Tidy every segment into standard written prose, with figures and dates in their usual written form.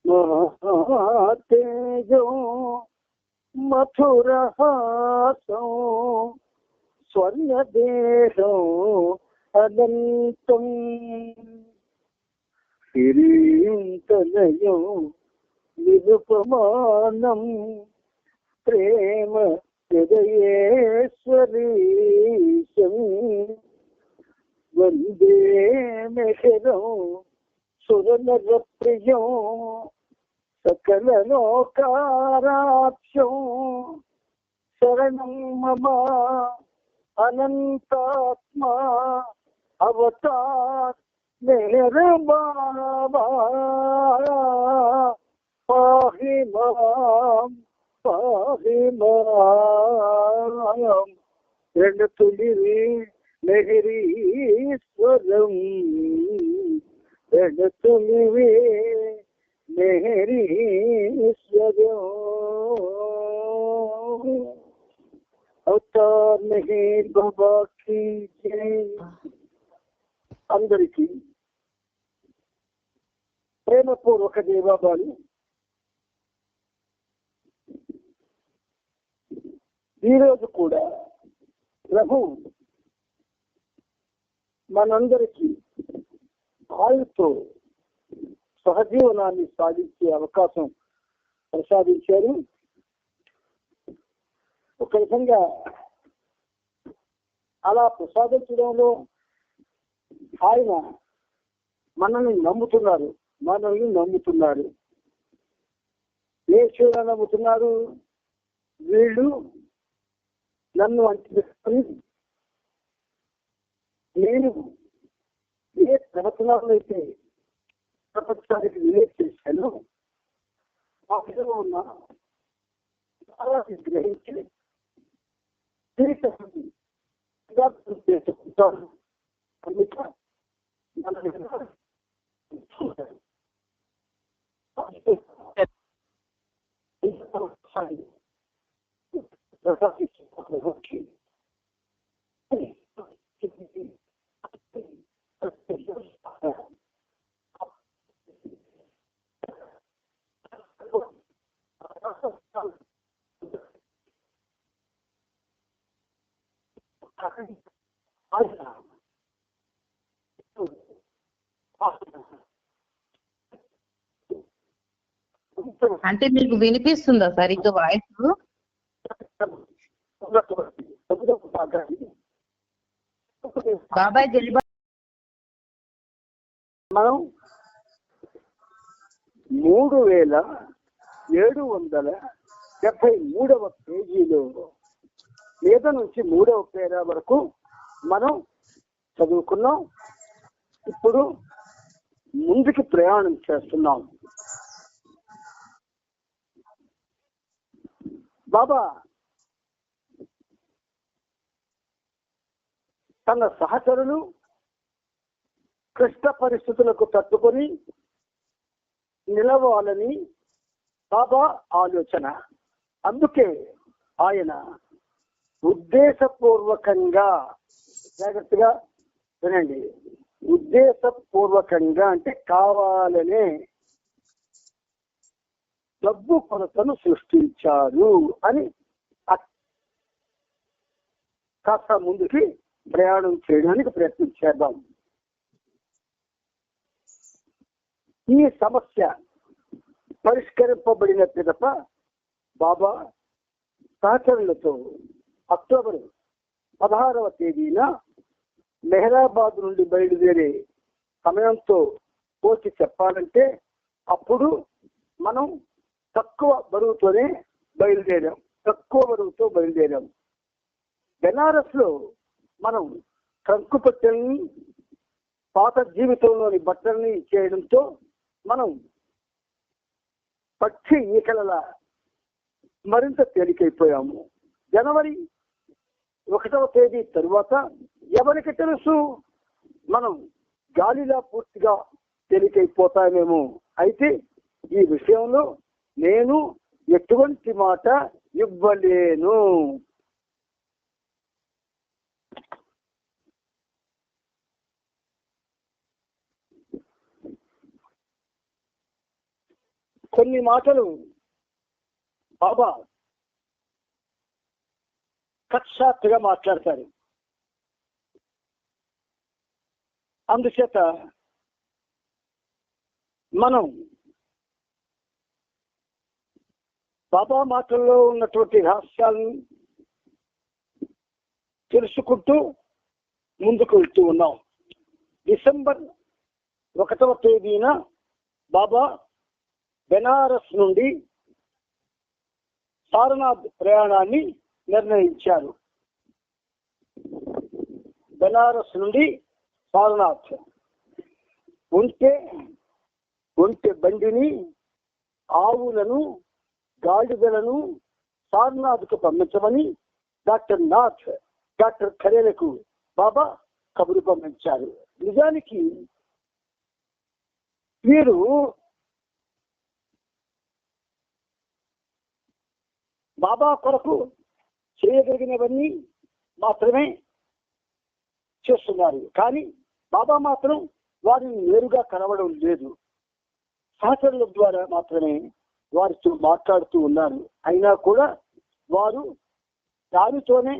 మహాతేజో మధురహాసం స్వర్ణదేహం అనంతం హిరీంతనయం నిరుపమానం ప్రేమ హృదయేశ్వరీశం వందే మెహరం సురనర ప్రియం సకల లోకారాక్షం శరణం మమ అనంతాత్మా అవతార్ మెహరబాబా పాహి మాం పాహి మాం. రెండు తులివి మెహరీశ్వరం, రెండు తులివి మెహరీశ్వరం. అవతార్ మెహర్ బాబా కీ జై. అందరికీ ప్రేమపూర్వక జయబాబాలు. ఈరోజు కూడా ప్రభు మనందరికీ ఆయుతో సహజీవనాన్ని సాధించే అవకాశం ప్రసాదించారు. ఒక విధంగా అలా ప్రసాదించడంలో ఆయన మనల్ని నమ్ముతున్నారు. ఏ విషయంలో నమ్ముతున్నారు? వీళ్ళు నన్ను అంటించుకొని నేను ఏ ప్రవచనాలను అయితే ప్రపంచానికి రిలేట్ చేశాను ఆ విధంగా ఉన్న చాలా గ్రహించి చేసుకుంటారు. అందుకే అంటే మీకు వినిపిస్తుందా సరిగ్గా వాయిస్? బాబాయ్ మనం 3773వ పేజీలో మీద నుంచి 3వ పేరా వరకు మనం చదువుకున్నాం. ఇప్పుడు ముందుకి ప్రయాణం చేస్తున్నాం. బాబా తన సహచరులు క్లిష్ట పరిస్థితులకు తట్టుకొని నిలవాలని బాబా ఆలోచన. అందుకే ఆయన ఉద్దేశపూర్వకంగా, జాగ్రత్తగా వినండి, ఉద్దేశపూర్వకంగా అంటే కావాలనే డబ్బు కొరతను సృష్టించారు అని కాస్త ముందుకి ప్రయాణం చేయడానికి ప్రయత్నం చేద్దాం. ఈ సమస్య పరిష్కరింపబడిన పిదప బాబా సహచరులతో అక్టోబర్ 16వ తేదీన మెహరాబాద్ నుండి బయలుదేరే సమయంతో పోల్చి చెప్పాలంటే అప్పుడు మనం తక్కువ బరువుతో బయలుదేరాం. బెనారస్ లో మనం ట్రంకు పెట్టెల్ని, పాత జీవితంలోని బట్టల్ని చేయడంతో మనం పక్షి ఈకలలా మరింత తేలికైపోయాము. జనవరి 1వ తేదీ తరువాత ఎవరికి తెలుసు మనం గాలిలా పూర్తిగా తేలికైపోతామేమో. అయితే ఈ విషయంలో నేను ఎటువంటి మాట ఇవ్వలేను. కొన్ని మాటలు బాబా కక్షాత్తుగా మాట్లాడతారు. అందుచేత మనం బాబా మాటల్లో ఉన్నటువంటి రహస్యాలను తెలుసుకుంటూ ముందుకు వెళ్తూ ఉన్నాం. డిసెంబర్ 1వ తేదీన బాబా బెనారస్ నుండి సారనాథ్ ప్రయాణాన్ని నిర్ణయించారు. బెనారస్ నుండి సారనాథ్ ఒంటె బండిని, ఆవులను, గాడిదలను సారనాథ్కు పంపించమని డాక్టర్ ఖరేలకు బాబా కబురు పంపించారు. నిజానికి వీరు బాబా కొరకు చేయగలిగినవన్నీ మాత్రమే చేస్తున్నారు. కానీ బాబా మాత్రం వారిని నేరుగా కలవడం లేదు. సహచరుల ద్వారా మాత్రమే వారితో మాట్లాడుతూ ఉన్నారు. అయినా కూడా వారు దానితోనే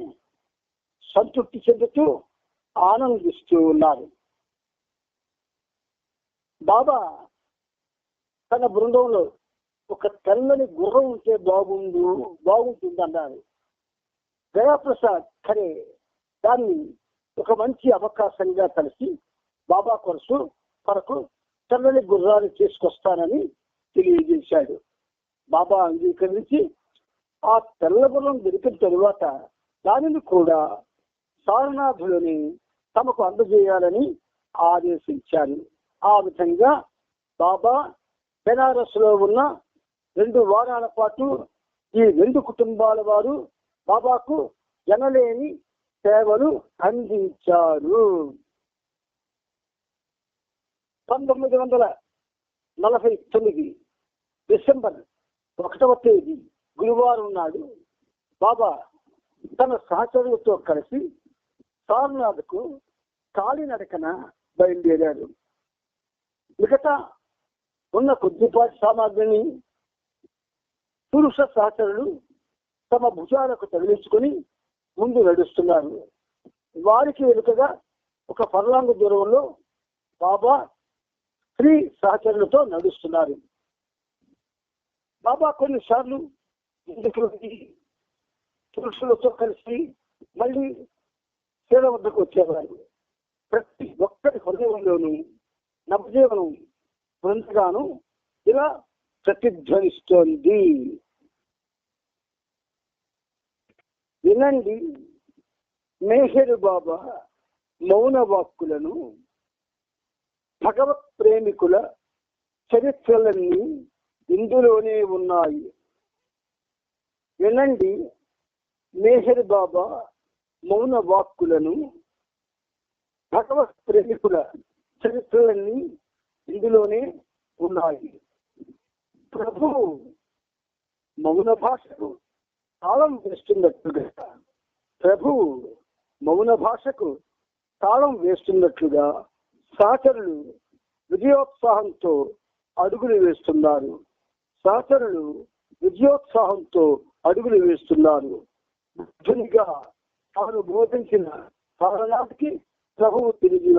సంతృప్తి చెందుతూ ఆనందిస్తూ ఉన్నారు. బాబా తన బృందంలో ఒక తెల్లని గుర్రం ఉంటే బాగుంటుంది అన్నారు. దయాప్రసాద్ ఖరే దాన్ని ఒక మంచి అవకాశంగా కలిసి బాబా కొరకు తెల్లని గుర్రాన్ని తీసుకొస్తానని తెలియజేశాడు. బాబా అంగీకరించి ఆ తెల్ల గుర్రం దొరికిన తరువాత దానిని కూడా సారనాథులని తమకు అందజేయాలని ఆదేశించారు. ఆ విధంగా బాబా బెనారస్ లో ఉన్న 2 వారాల పాటు ఈ 2 కుటుంబాల వారు బాబాకు ఎనలేని సేవలు అందించారు. 1949 డిసెంబర్ 1వ తేదీ గురువారం నాడు బాబా తన సహచరులతో కలిసి సారనాథ్కు కాలినడకన బయలుదేరారు. మిగతా ఉన్న కొద్దిపాటి సామాగ్రిని పురుష సహచరులు తమ భుజాలకు తగిలించుకొని ముందు నడుస్తున్నారు. వారికి వెనుకగా 1 ఫర్లాంగు దూరంలో బాబా స్త్రీ సహచరులతో నడుస్తున్నారు. బాబా కొన్నిసార్లు పురుషులతో కలిసి మళ్ళీ సేవ వద్దకు వచ్చేవారు. ప్రతి ఒక్కరి హృదయంలోనూ నవజీవనం బృందగాను ఇలా ప్రతిధ్వనిస్తోంది. వినండి మేహరు బాబా మౌన వాక్కులను. భగవత్ ప్రేమికుల చరిత్రలన్నీ ఇందులోనే ఉన్నాయి. వినండి మేహర్ బాబా మౌన వాక్కులను. భగవత్ ప్రేమికుల చరిత్రలన్నీ ఇందులోనే ఉన్నాయి. ప్రభు మౌన భాషకు తాళం వేస్తున్నట్లుగా సహచరులు విజయోత్సాహంతో అడుగులు వేస్తున్నారు. బుద్ధునిగా తాను బోధించిన సారనాథ్కి ప్రభువు తిరిగి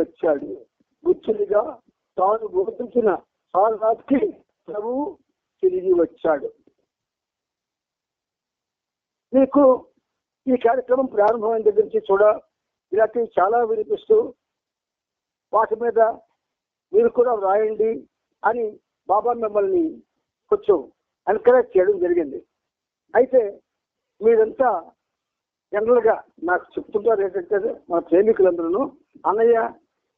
వచ్చాడు. మీకు ఈ కార్యక్రమం ప్రారంభమైన దగ్గర నుంచి ఇలాంటివి చాలా వినిపిస్తూ వాటి మీద మీరు కూడా వ్రాయండి అని బాబా మిమ్మల్ని కొంచెం ఎన్కరేజ్ చేయడం జరిగింది. అయితే మీరంతా జనరల్ గా నాకు చెప్తుంటారు ఏంటంటే మా ప్రేమికులందరూ, అన్నయ్య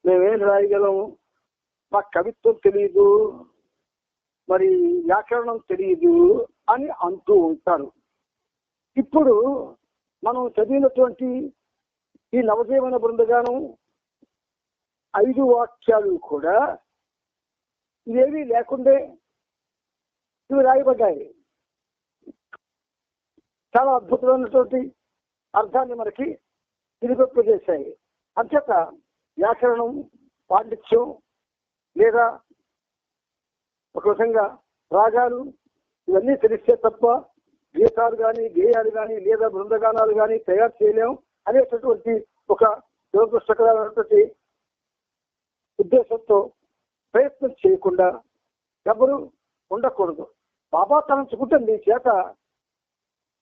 మేమేం రాయగలము, మాకు కవిత్వం తెలియదు, మరి వ్యాకరణం తెలియదు అని అంటూ ఉంటారు. ఇప్పుడు మనం చదివినటువంటి ఈ నవజీవన బృందగానం 5 వాక్యాలు కూడా ఇవేమీ లేకుండే ఇవి రాయబడ్డాయి. చాలా అద్భుతమైనటువంటి అర్థాన్ని మనకి తిరిగొప్పజేశాయి. అంచేత వ్యాకరణం, పాండిత్యం లేదా ఒక విధంగా రాగాలు ఇవన్నీ తెలిస్తే తప్ప గీతాలు కానీ గేయాలు కానీ లేదా బృందగానాలు కానీ తయారు చేయలేం అనేటటువంటి ఒక దురదృష్టకరమైనటువంటి ఉద్దేశంతో ప్రయత్నం చేయకుండా ఎవరు ఉండకూడదు. బాబా తలంచుకుంటే నీ చేత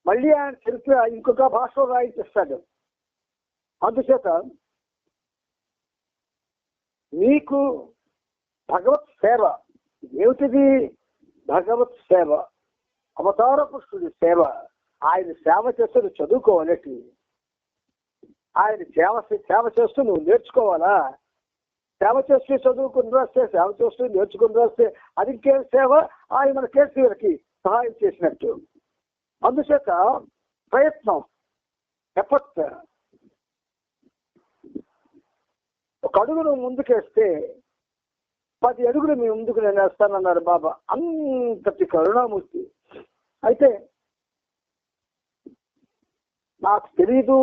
మళ్ళీ ఆయన చరిత్ర ఇంకొక భాషలో రాయించేస్తాడు. అందుచేత నీకు భగవత్ సేవ ఏమిటిది? భగవత్ సేవ, అవతార పురుషుడి సేవ. ఆయన సేవ చేస్తూ నువ్వు చదువుకోవాలటి, ఆయన సేవ చేస్తూ నువ్వు నేర్చుకోవాలా. సేవ చేస్తూ చదువుకుని రాస్తే, సేవ చేస్తూ నేర్చుకుని రాస్తే అది ఇంకేం సేవ? ఆయన మన కేసీఆర్కి సహాయం చేసినట్టు. అందుచేత ప్రయత్నం, ఎఫర్ట్. ఒక అడుగు నువ్వు ముందుకేస్తే 10 అడుగులు మీ ముందుకు నేను వేస్తానన్నారు బాబా. అంతటి కరుణామూర్తి. అయితే నాకు తెలీదు,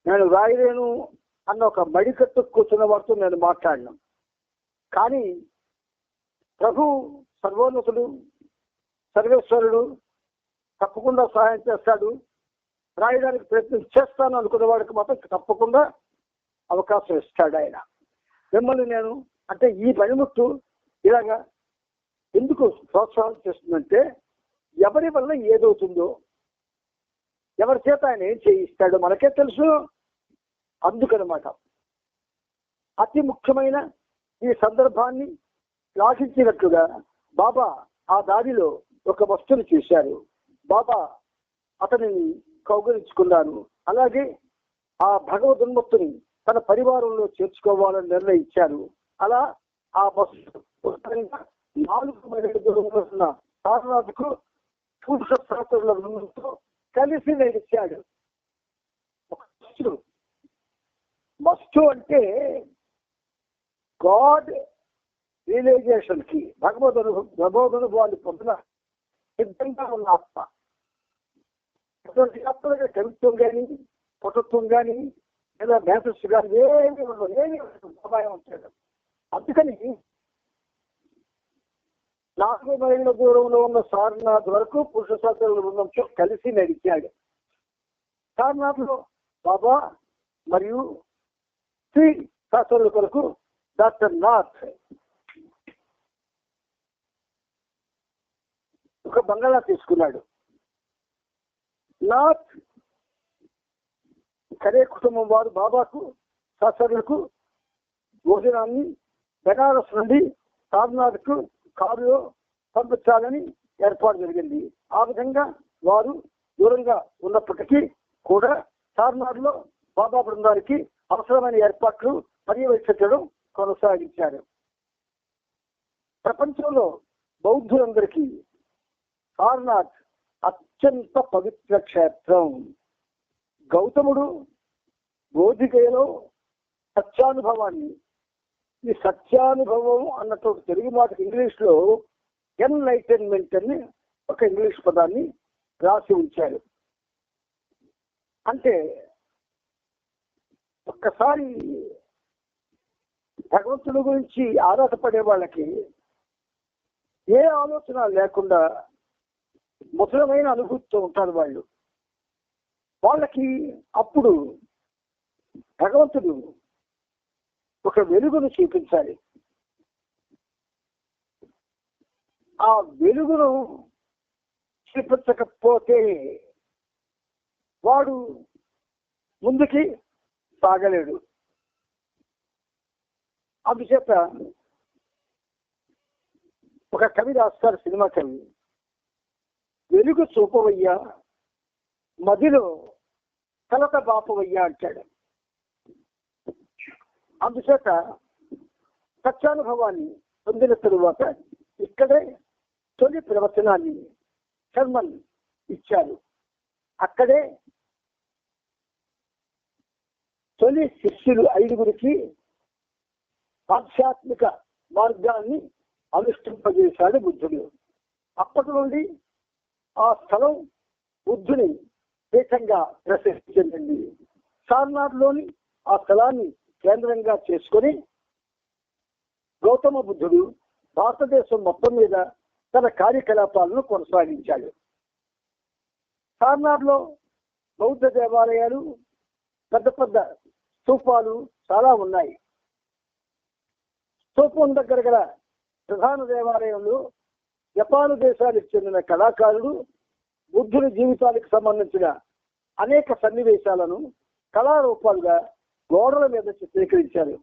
నేను రాయలేను అన్న ఒక మడికట్టు కూర్చున్న వారితో నేను మాట్లాడినాం. కానీ ప్రభు సర్వోన్నతుడు, సర్వేశ్వరుడు తప్పకుండా సహాయం చేస్తాడు. రాయడానికి ప్రయత్నం చేస్తాను అనుకున్న వాడికి మాత్రం తప్పకుండా అవకాశం ఇస్తాడు ఆయన. మిమ్మల్ని నేను అంటే ఈ పనిముట్టు ఇలాగా ఎందుకు ప్రోత్సాహం చేస్తుందంటే, ఎవరి వల్ల ఏదవుతుందో, ఎవరి చేత ఆయన ఏం చేయిస్తాడో మనకే తెలుసు. అందుకనమాట అతి ముఖ్యమైన ఈ సందర్భాన్ని లాభించినట్లుగా బాబా ఆ దారిలో ఒక వస్తువుని చూశారు. బాబా అతనిని కౌగలించుకున్నారు. అలాగే ఆ భగవదున్మత్తుని తన పరివారంలో చేర్చుకోవాలని నిర్ణయించారు. అలా ఆ బస్సు 4 మైళ్ళ దూరంలో ఉన్న సారనాథ్కు పురుష శాస్త్రుల బృందంతో కలిసి నడిచాడు. ఒక మస్తు అంటే గాడ్ రియలైజేషన్ కి, భగవదనుభవాన్ని పొందిన సిద్ధంగా ఉన్న ఆత్మ. అటువంటి ఆత్మగా కవిత్వం కానీ, పటుత్వం కానీ, లేదా మేధస్సు కానీ ఏమీ అపాయం ఉంటాడు. అందుకని 4 మైళ్ళ దూరంలో ఉన్న సారనాథ్ వరకు పురుష శాస్త్రుల బృందంతో కలిసి నడిచాడు. సారనాథ్ లో బాబా మరియు స్త్రీ శాస్త్రుల కొరకు డాక్టర్ నాథ్ ఒక బంగాళా తీసుకున్నాడు. నాథ్ కరే కుటుంబం వారు బాబాకు శాస్త్రులకు భోజనాన్ని బెనారస్ నుండి సారనాథ్కు కారులో పంపించాలని ఏర్పాటు జరిగింది. ఆ విధంగా వారు దూరంగా ఉన్నప్పటికీ కూడా సారనాథ్ లో బాబా బృందానికి అవసరమైన ఏర్పాట్లు పర్యవేక్షించడం కొనసాగించారు. ప్రపంచంలో బౌద్ధులందరికీ సారనాథ్ అత్యంత పవిత్ర క్షేత్రం. గౌతముడు బోధిగయలో సత్యానుభవాన్ని, ఈ సత్యానుభవం అన్నటువంటి తెలుగు మాటకు ఇంగ్లీష్ లో ఎన్లైటన్మెంట్ అని ఒక ఇంగ్లీష్ పదాన్ని రాసి ఉంచారు. అంటే ఒక్కసారి భగవంతుడి గురించి ఆరాటపడే వాళ్ళకి ఏ ఆలోచన లేకుండా మధురమైన అనుభూతితో ఉంటారు వాళ్ళు. వాళ్ళకి అప్పుడు భగవంతుడు ఒక వెలుగును చూపించాలి. ఆ వెలుగును చూపించకపోతే వాడు ముందుకి సాగలేడు. అందుచేత ఒక కవి రాస్తారు, సినిమా కవి, వెలుగు చూపవయ్యా మదిలో కలత బాపవయ్యా అంటాడు. అందుచేత సత్యానుభవాన్ని పొందిన తరువాత ఇక్కడే తొలి ప్రవచనాన్ని శర్మన్ ఇచ్చారు. అక్కడే తొలి శిష్యులు 5గురికి ఆధ్యాత్మిక మార్గాన్ని అనుష్ఠింపజేశాడు బుద్ధుడు. అప్పటి నుండి ఆ స్థలం బుద్ధుని పీఠంగా ప్రసిద్ధి చెందింది. సారనాథ్ లోని ఆ స్థలాన్ని కేంద్రంగా చేసుకొని గౌతమ బుద్ధుడు భారతదేశం మొత్తం మీద తన కార్యకలాపాలను కొనసాగించాడు. సార్నాథ్లో బౌద్ధ దేవాలయాలు, పెద్ద పెద్ద స్తూపాలు చాలా ఉన్నాయి. స్తూపం దగ్గర గల ప్రధాన దేవాలయంలో జపాను దేశానికి చెందిన కళాకారులు బుద్ధుని జీవితానికి సంబంధించిన అనేక సన్నివేశాలను కళారూపాలుగా గోడల మీద చిత్రీకరించారు.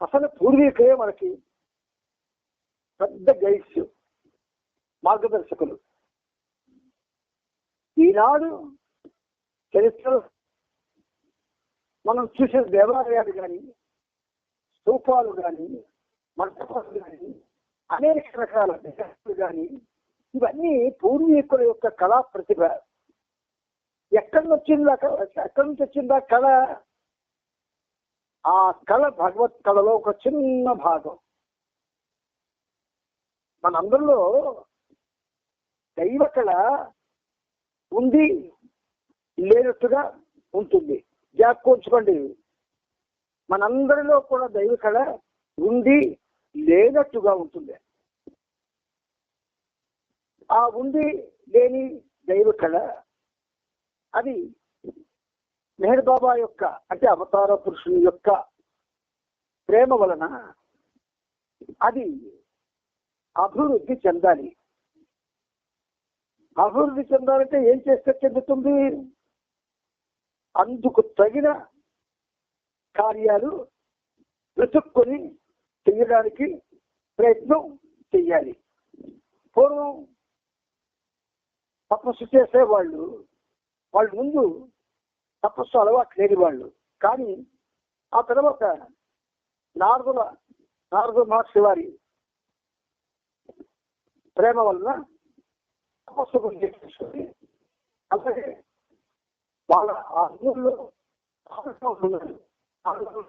అసలు పూర్వీకులే మనకి పెద్ద గైడ్స్, మార్గదర్శకులు. ఈనాడు చరిత్రలో మనం చూసిన దేవాలయాలు కానీ, స్తూపాలు కానీ, మంటపాలు కానీ, అనేక రకాల విగ్రహాలు కానీ, ఇవన్నీ పూర్వీకుల యొక్క కళా ప్రతిభ. ఎక్కడి నుంచి వచ్చిందా కళ? ఆ కళ భగవత్ కళలో ఒక చిన్న భాగం. మనందరిలో దైవ కళ ఉంది, లేనట్టుగా ఉంటుంది. జ్ఞాపకోంచుకోండి, మనందరిలో కూడా దైవ కళ ఉంది, లేనట్టుగా ఉంటుంది. ఆ ఉంది లేని దైవ కళ అది మెహర్ బాబా యొక్క, అంటే అవతార పురుషుని యొక్క ప్రేమ వలన అది అభివృద్ధి చెందాలి. అభివృద్ధి చెందాలంటే ఏం చేస్తే చెందుతుంది? అందుకు తగిన కార్యాలు వెతుక్కొని చెయ్యడానికి ప్రయత్నం చెయ్యాలి. పూర్వం తపస్సు చేసేవాళ్ళు, వాళ్ళు ముందు తపస్సు అలవాటు లేని వాళ్ళు. కానీ ఆ తర్వాత నారద మహర్షి వారి ప్రేమ వలన తపస్సు గురించి అలాగే వాళ్ళ ఆ ఊళ్ళో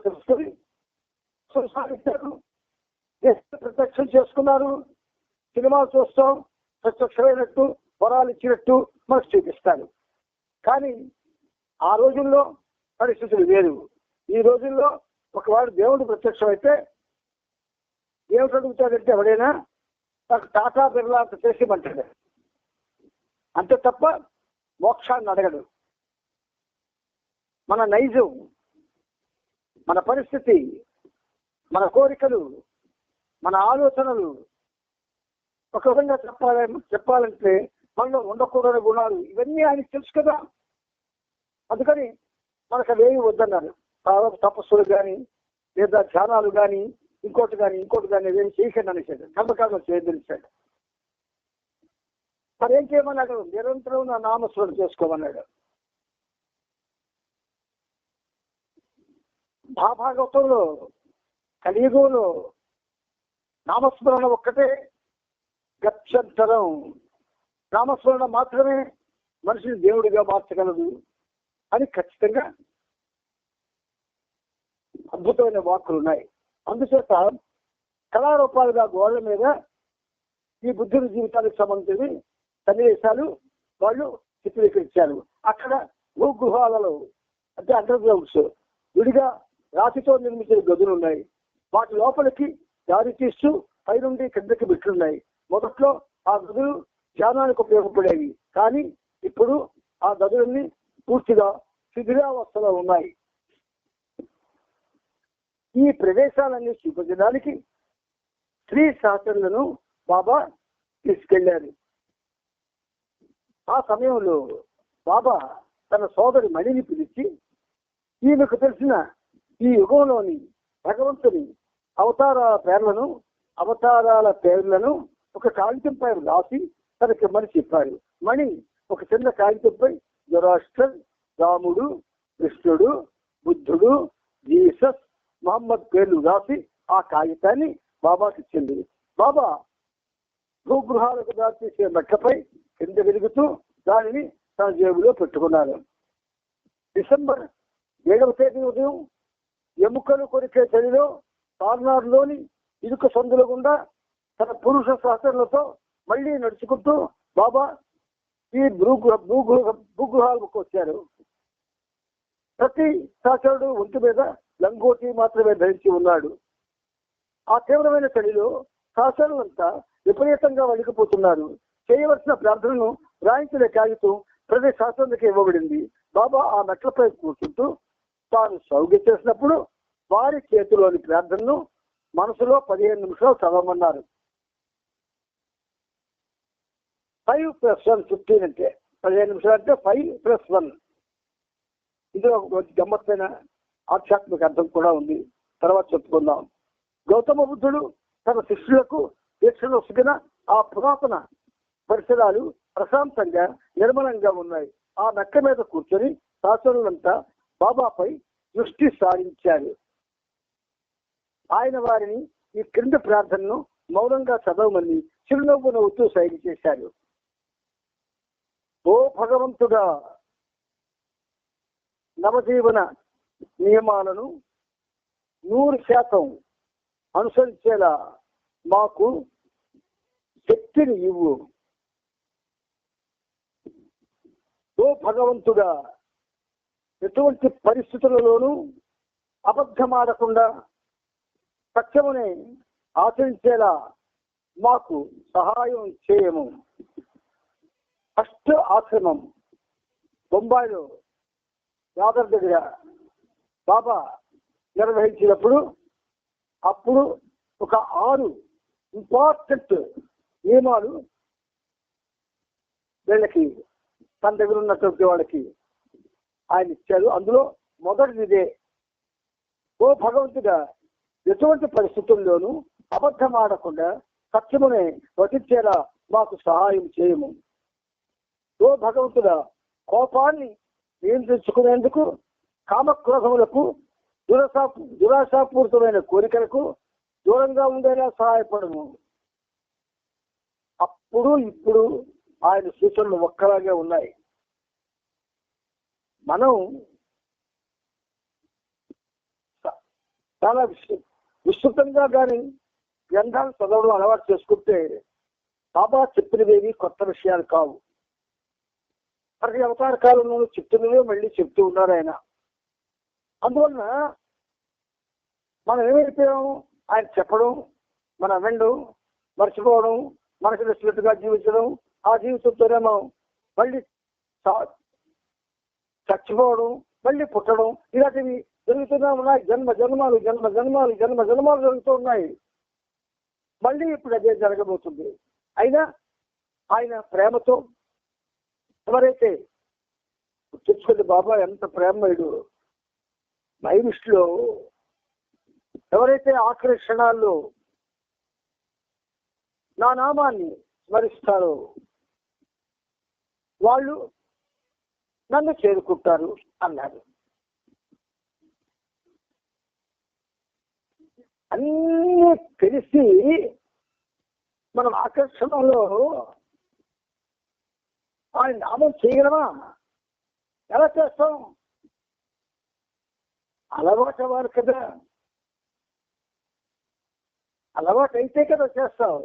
తెలుసుకొని సంసారించారు, ప్రత్యక్షం చేసుకున్నారు. సినిమాలు చూస్తాం, ప్రత్యక్షమైనట్టు వరాలు ఇచ్చినట్టు మనకు చూపిస్తారు. కానీ ఆ రోజుల్లో పరిస్థితులు వేరు. ఈ రోజుల్లో ఒకవాడు దేవుడు ప్రత్యక్షం అయితే దేవుడు అడుగుతాడంటే ఎవడైనా నాకు టాటా బిర్లా అంత చేసేమంటాడు, అంతే తప్ప మోక్షాన్ని అడగడు. మన నైజం, మన పరిస్థితి, మన కోరికలు, మన ఆలోచనలు, ఒక విధంగా చెప్పాలంటే మనలో ఉండకూడని గుణాలు, ఇవన్నీ ఆయనకు తెలుసు కదా. అందుకని మనకు అవేమి వద్దన్నారు. తపస్సులు కానీ, లేదా ధ్యానాలు కానీ, ఇంకోటి కానీ అవేమి చేయకండి అనేసాడు. కర్మకాండం చేయదలిచాడు. మరి ఏం చేయమన్నాడు? నిరంతరం నా నామస్మరణ చేసుకోమన్నాడు. మహాభాగవతంలో, కలియుగంలో నామస్మరణ ఒక్కటే గత్యంతరం. నామస్మరణ మాత్రమే మనిషిని దేవుడిగా మార్చగలదు అని ఖచ్చితంగా అద్భుతమైన వాక్కులు ఉన్నాయి. అందుచేత కళారూపాలుగా గోడల మీద ఈ బుద్ధుని జీవితానికి సంబంధించిన సన్నివేశాలు వాళ్ళు చిత్రీకరించారు. అక్కడ భూగృహాలలో, అంటే అండర్ గ్రౌండ్స్, విడిగా రాతితో నిర్మించిన గదులు ఉన్నాయి. వాటి లోపలికి దారి తీస్తూ పైనుండి కిందకి బిట్లున్నాయి. మొదట్లో ఆ గదులు ధ్యానానికి ఉపయోగపడేవి. కానీ ఇప్పుడు ఆ గదులన్నీ పూర్తిగా శిథిలావస్థలో ఉన్నాయి. ఈ ప్రదేశాలన్నీ చూపించడానికి శ్రీ సహచరులను బాబా తీసుకెళ్లారు. ఆ సమయంలో బాబా తన సోదరి మణిని పిలిచి, ఈమెకు తెలిసిన ఈ యుగంలోని భగవంతుని అవతారాల పేర్లను ఒక కాగితంపై రాసి తనకి మని చెప్పారు. మణి ఒక చిన్న కాగితంపై జొరాస్టర్, రాముడు, కృష్ణుడు, బుద్ధుడు, జీసస్, మహమ్మద్ పేర్లు రాసి ఆ కాగితాన్ని బాబాకి ఇచ్చింది. బాబా భూగృహాలకు దాచేసే మెట్లపై కింద వెలుగుతూ దానిని తన జేబులో పెట్టుకున్నారు. డిసెంబర్ 7వ తేదీ ఉదయం ఎముకలు కొరికే చలిలో సార్నాథ్లోని ఇరుకు సందుల గుండా తన పురుష సహచరులతో మళ్లీ నడుచుకుంటూ బాబా ఈ భూగృహాలకు వచ్చారు. ప్రతి సహచరుడు ఒంటి మీద లంగోటి మాత్రమే ధరించి ఉన్నాడు. ఆ తీవ్రమైన చలిలో సహచరులంతా విపరీతంగా వణికిపోతున్నారు. చేయవలసిన ప్రార్థనను రాయించలే కాగితం ప్రతి శాస్త్రంకి ఇవ్వబడింది. బాబా ఆ మెట్లపై కూర్చుంటూ తాను సౌగ్య చేసినప్పుడు వారి చేతిలోని ప్రార్థనను మనసులో 15 నిమిషాలు చదవమన్నారు. 5+1 15 అంటే 15 నిమిషాలు అంటే 5+1. ఇందులో ఒక గమ్మత్తైన ఆధ్యాత్మిక అర్థం కూడా ఉంది, తర్వాత చెప్పుకుందాం. గౌతమ బుద్ధుడు తన శిష్యులకు దీక్షను వసుకిన ఆ పురాతన పరిసరాలు ప్రశాంతంగా నిర్మలంగా ఉన్నాయి. ఆ నక్క మీద కూర్చొని శాస్త్రులంతా బాబాపై దృష్టి సారించారు. ఆయన వారిని ఈ క్రింది ప్రార్థనను మౌనంగా చదవమని చిరునవ్వు నవ్వుతూ సైగ చేశారు. ఓ భగవంతుడా, నవజీవన నియమాలను 100% అనుసరించేలా మాకు శక్తిని ఇవ్వు. ఓ భగవంతుడా, ఎటువంటి పరిస్థితులలోనూ అబద్ధమాడకుండా సత్యమునే ఆచరించేలా మాకు సహాయం చేయము. ఫస్ట్ ఆశ్రమం బొంబాయిలో దాదర్ దగ్గర బాబా నిర్వహించినప్పుడు అప్పుడు ఒక 6 ఇంపార్టెంట్ నియమాలు వీళ్ళకి తన దగ్గర ఉన్నటువంటి వాళ్ళకి ఆయన ఇచ్చారు. అందులో మొదటిదే, ఓ భగవంతుడా, ఎటువంటి పరిస్థితుల్లోనూ అబద్ధం ఆడకుండా సత్యమునే వచించేలా మాకు సహాయం చేయము. ఓ భగవంతుడా, కోపాన్ని నియంత్రించుకునేందుకు, కామక్రోధములకు, దురాశాపూరితమైన కోరికలకు దూరంగా ఉండేలా సహాయపడము. అప్పుడు ఇప్పుడు ఆయన సూచనలు ఒక్కలాగే ఉన్నాయి. మనం చాలా విస్తృతంగా కానీ గ్రంథాలు చదవడం అలవాటు చేసుకుంటే బాబా చెప్పినవేవి కొత్త విషయాలు కావు. ప్రతి అవతార కాలంలో చెప్తున్నవే మళ్ళీ చెప్తూ ఉన్నారు ఆయన. అందువలన మనం ఏమైపోయాము, ఆయన చెప్పడం, మనం వినడం, మర్చిపోవడం, మనకు నచ్చినట్టుగా జీవించడం, ఆ జీవితంతోనే మనం మళ్ళీ చచ్చిపోవడం, మళ్ళీ పుట్టడం, ఇలాంటివి జరుగుతూనే ఉన్నాయి. జన్మలు జరుగుతూ ఉన్నాయి. మళ్ళీ ఇప్పుడు అదే జరగబోతుంది. అయినా ఆయన ప్రేమతో ఎవరైతే తెచ్చుకుంది, బాబా ఎంత ప్రేమయుడు, నైవిష్లో ఎవరైతే ఆఖరి క్షణాల్లో నా నామాన్ని స్మరిస్తారో వాళ్ళు నన్ను చేరుకుంటారు అన్నారు. అన్నీ తెలిసి మనం ఆకర్షణలో ఆయన నామం చేయగలమా? ఎలా చేస్తాం? అలవాటు అవ్వాలి కదా. అలవాటు అయితే కదా చేస్తావు.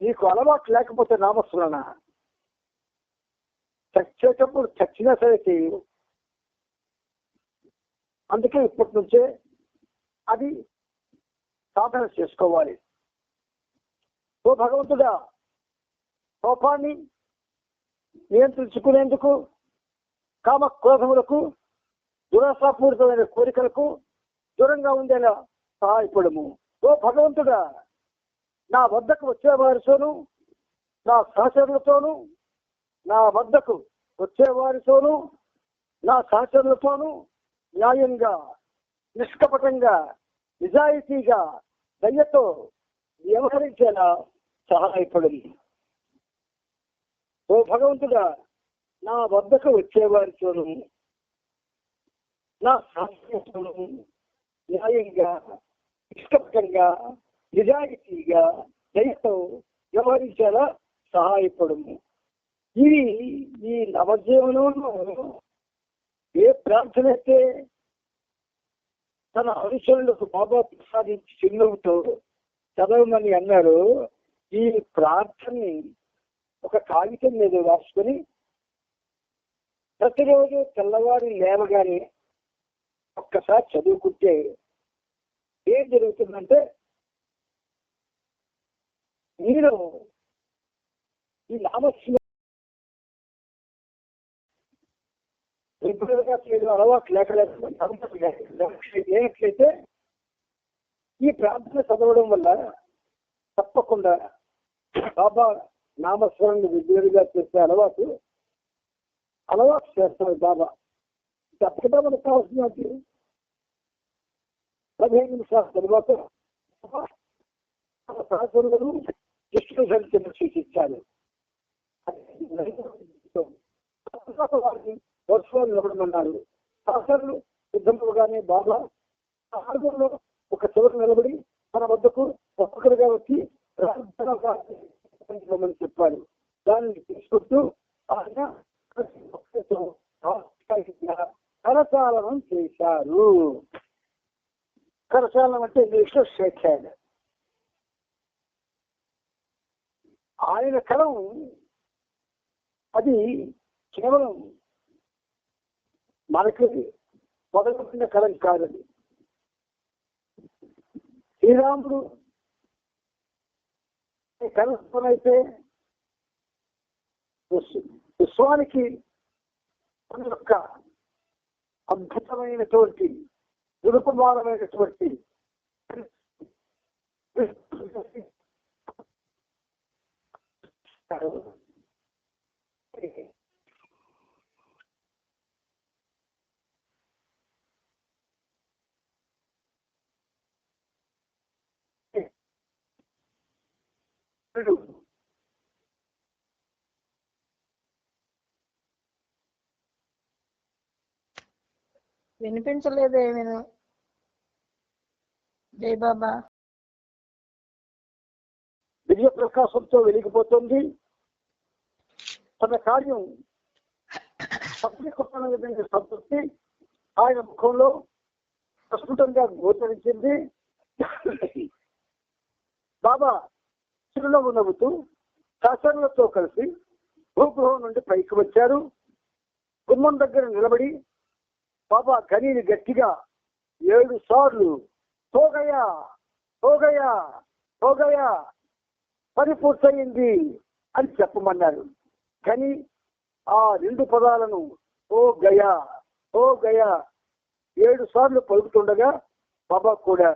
నీకు అలవాటు లేకపోతే నామస్మరణ చచ్చేటప్పుడు చచ్చినా సరే చేయు. అందుకే ఇప్పటి నుంచే అది సాధన చేసుకోవాలి. ఓ భగవంతుడా, కోపాన్ని నియంత్రించుకునేందుకు, కామ క్రోధములకు, దురాశాపూరితమైన కోరికలకు దూరంగా ఉండేలా సహాయపడము. ఓ భగవంతుడా, నా వద్దకు వచ్చేవారితోనూ, నా సహచరులతోనూ, నా వద్దకు వచ్చేవారితోనూ, నా సహచరులతోనూ న్యాయంగా, నిష్కపటంగా, నిజాయితీగా, దయ్యతో వ్యవహరించేలా సహాయపడింది. ఓ భగవంతుడా, నా వద్దకు వచ్చేవారితోనూ, నా సహచరులతోనూ న్యాయంగా, నిష్కపటంగా, నిజాయితీగా, దయతో వ్యవహరించేలా సహాయపడము. ఇవి ఈ నవజీవనంలో ఏ ప్రార్థన అయితే తన అనుచరులకు బాబా ప్రసాదించి చిరునవ్వుతో చదవమని అన్నారు, ఈ ప్రార్థనని ఒక కాగితం మీద రాసుకొని ప్రతిరోజు తెల్లవారి లేవగానే ఒక్కసారి చదువుకుంటే ఏం జరుగుతుందంటే మీరు ఈ నామస్మరణ రెగ్యులర్ గా చేయడం అలవాటు లేనట్లయితే ఈ ప్రార్థన చదవడం వల్ల తప్పకుండా బాబా నామస్మరణ రెగ్యులర్ గా చేసే అలవాటు చేస్తారు బాబా. తప్పకుండా మనకు కావాల్సిన 15 నిమిషాల తర్వాత సహచరులను దృష్టిలో ధరించిన సూచించారు. వారిని వర్షాలు నిలబడమన్నారు. సహచరులు సిద్ధంగానే బాబా ఆరుగురులో ఒక చివరి నిలబడి మన వద్దకు ఒక్కొక్కరిగా వచ్చి ప్రార్థనమని చెప్పారు. దానిని తీసుకుంటూ ఆయన కరచాలనం చేశారు. కరచాలనం అంటే ఇంగ్లీష్ లో షేక్ హ్యాండ్. ఆయన కలం అది కేవలం మనకి మొదలుపెట్టిన కలం కాదది. శ్రీరాముడు కలుసుకునైతే విశ్వానికి మన యొక్క అద్భుతమైనటువంటి నిరుపమానమైనటువంటి వినిపించలేదు ఏమీను. జై బాబా. దివ్య ప్రకాశంతో వెలిగిపోతుంది. తన కార్యం సఫలీకృతమైన విధంగా సంతృప్తి ఆయన ముఖంలో ప్రస్ఫుటంగా గోచరించింది. బాబా చిరునవ్వు నవ్వుతూ శాసనలతో కలిసి భూగృహం నుండి పైకి వచ్చారు. గుమ్మం దగ్గర నిలబడి బాబా గనిని గట్టిగా 7 సార్లు హోగయా హోగయా హోగయా పని పూర్తయింది అని చెప్పమన్నారు. కానీ ఆ 2 పదాలను ఓ గయా 7 సార్లు పలుకుతుండగా బాబా కూడా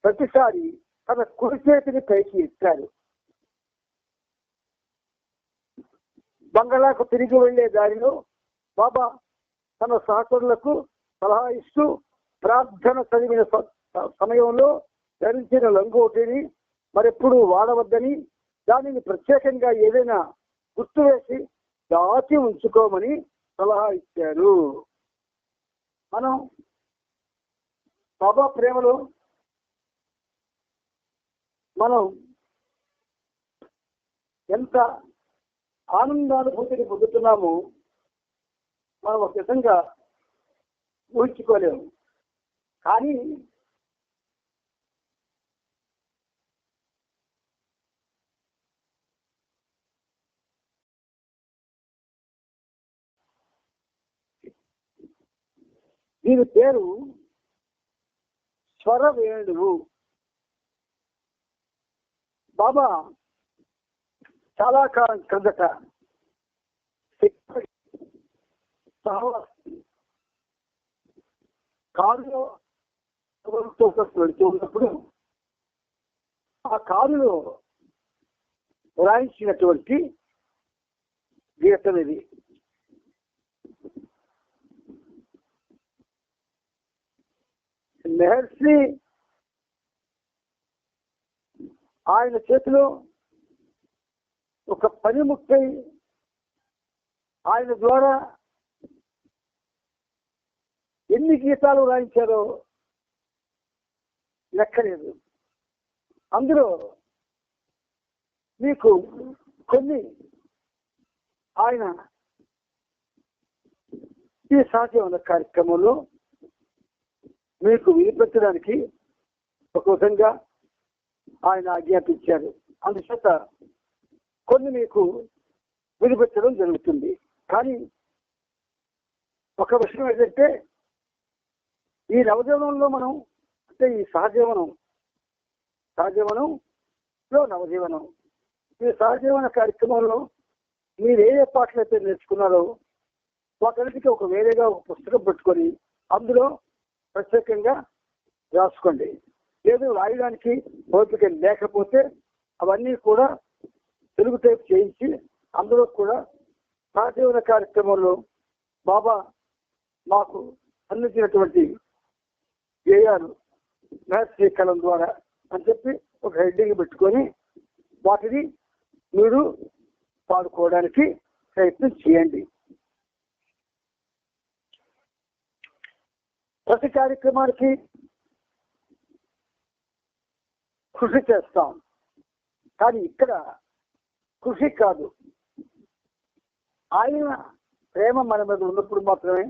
ప్రతిసారి తన కుడి చేతిని పైకి ఎత్తారు. బంగాళాకు తిరిగి వెళ్లే దారిలో బాబా తన సహచరులకు సలహా ఇస్తూ ప్రార్థన చదివిన సమయంలో ధరించిన లంగోటిని మరెప్పుడు వాడవద్దని, దానిని ప్రత్యేకంగా ఏదైనా గుర్తు వేసి దాచి ఉంచుకోమని సలహా ఇచ్చారు. మనం బాబా ప్రేమలో మనం ఎంత ఆనందానుభూతిని పొందుతున్నామో మనం ఒక విధంగా ఊహించుకోలేము. కానీ దీని పేరు స్వరవేణువు. బాబా చాలా కాలం క్రిందట కారులో వెళుతూ ఉన్నప్పుడు ఆ కారులో వ్రాయించినటువంటి గీతం ఇది. మెహర్షి ఆయన చేతిలో ఒక పనిముట్టై ఆయన ద్వారా ఎన్ని గీతాలు రాయించారో లెక్కలేదు. అందులో మీకు కొన్ని ఆయన ఈ సాధ్యమైన కార్యక్రమంలో మీకు వినిపించడానికి ఒక విధంగా ఆయన ఆజ్ఞాపించారు. అందుచేత కొన్ని మీకు వినిపించడం జరుగుతుంది. కానీ ఒక విషయం ఏంటంటే, ఈ నవజీవనంలో మనం అంటే ఈ సహజీవనంలో నవజీవనం ఈ సహజీవన కార్యక్రమంలో మీరు ఏ పాటలు అయితే నేర్చుకున్నారో వాటన్నిటికీ ఒక వేరేగా ఒక పుస్తకం పెట్టుకొని అందులో ప్రత్యేకంగా రాసుకోండి. లేదు రాయడానికి ఓపిక లేకపోతే అవన్నీ కూడా తెలుగు టైప్ చేయించి అందులో కూడా సహజీవన కార్యక్రమంలో బాబా మాకు అందించినటువంటి గేయాలు మ్యాథ్స్ కలం ద్వారా అని చెప్పి ఒక హెడ్డింగ్ పెట్టుకొని వాటిని మీరు పాడుకోవడానికి ప్రయత్నం చేయండి. ప్రతి కార్యక్రమానికి కృషి చేస్తాం, కానీ ఇక్కడ కృషి కాదు, ఆయన ప్రేమ మన మీద ఉన్నప్పుడు మాత్రమే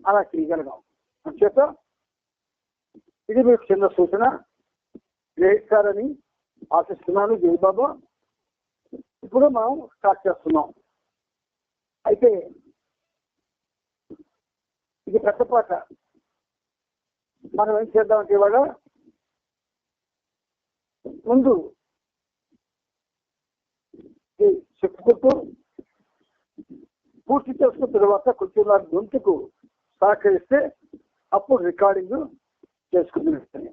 అలా చేయగలగాం. అంచేత ఇది మీకు చిన్న సూచన గ్రహిస్తారని ఆశిస్తున్నాను. జై బాబా. ఇప్పుడు మనం స్టార్ట్ చేస్తున్నాం. అయితే ఇది పెద్ద పాట. మనం ఏం చేద్దామంటే ఇవాళ ముందు చెప్పుకుంటూ పూర్తి చేసుకున్న తర్వాత కొంచెం నా గొంతుకు సహకరిస్తే అప్పుడు రికార్డింగ్ చేసుకుంటున్నాను.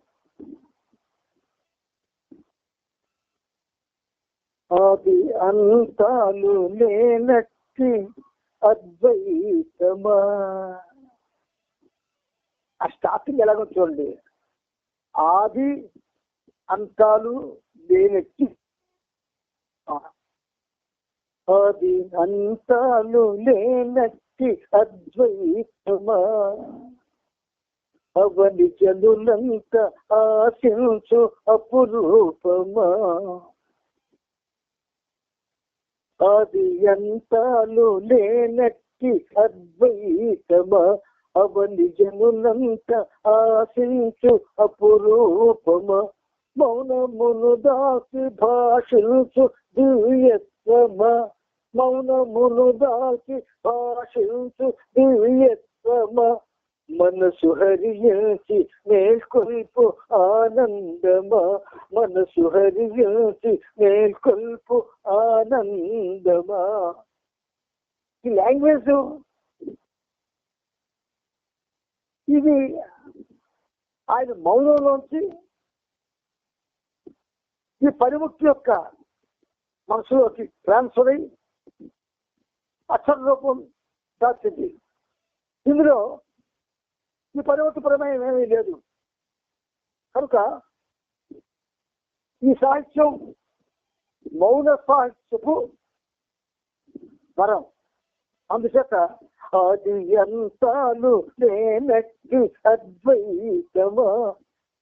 ఆది అంతాలు లేనట్టి అద్వైతమా. ఆ స్టార్టింగ్ ఎలాగో చూడండి. ఆది అంతాలు లేనట్టి, ఆది అంతాలు లేనట్టి అద్వైతమా, అవని జనులంత ఆశించు అపురూపమా, ఆది అంతాలు లేనట్టి అద్వైతమా, అవని జనులంత ఆశించు అపురూపమా, మౌనమును దాసి భాషించు దివ్యత్వమా, మౌనమును దాసి భాషించు దివ్యత్వమా, మనసు హరించి మేల్కొల్పు ఆనందమా, మనసు హరించి మేల్కొల్పు ఆనందమా. ఈ లాంగ్వేజ్ ఇది ఆయన మౌనంలోంచి ఈ పరిముక్తి యొక్క మనసులోకి ట్రాన్స్ఫర్ అయి అక్షర రూపం దాచింది. ఇందులో ఈ పరివర్తి ప్రమేయం ఏమీ లేదు కనుక ఈ సాహిత్యం మౌన సాహిత్యపు వరం. అందుచేత ఆది అంతాలు లేనట్టి అద్వైతమా,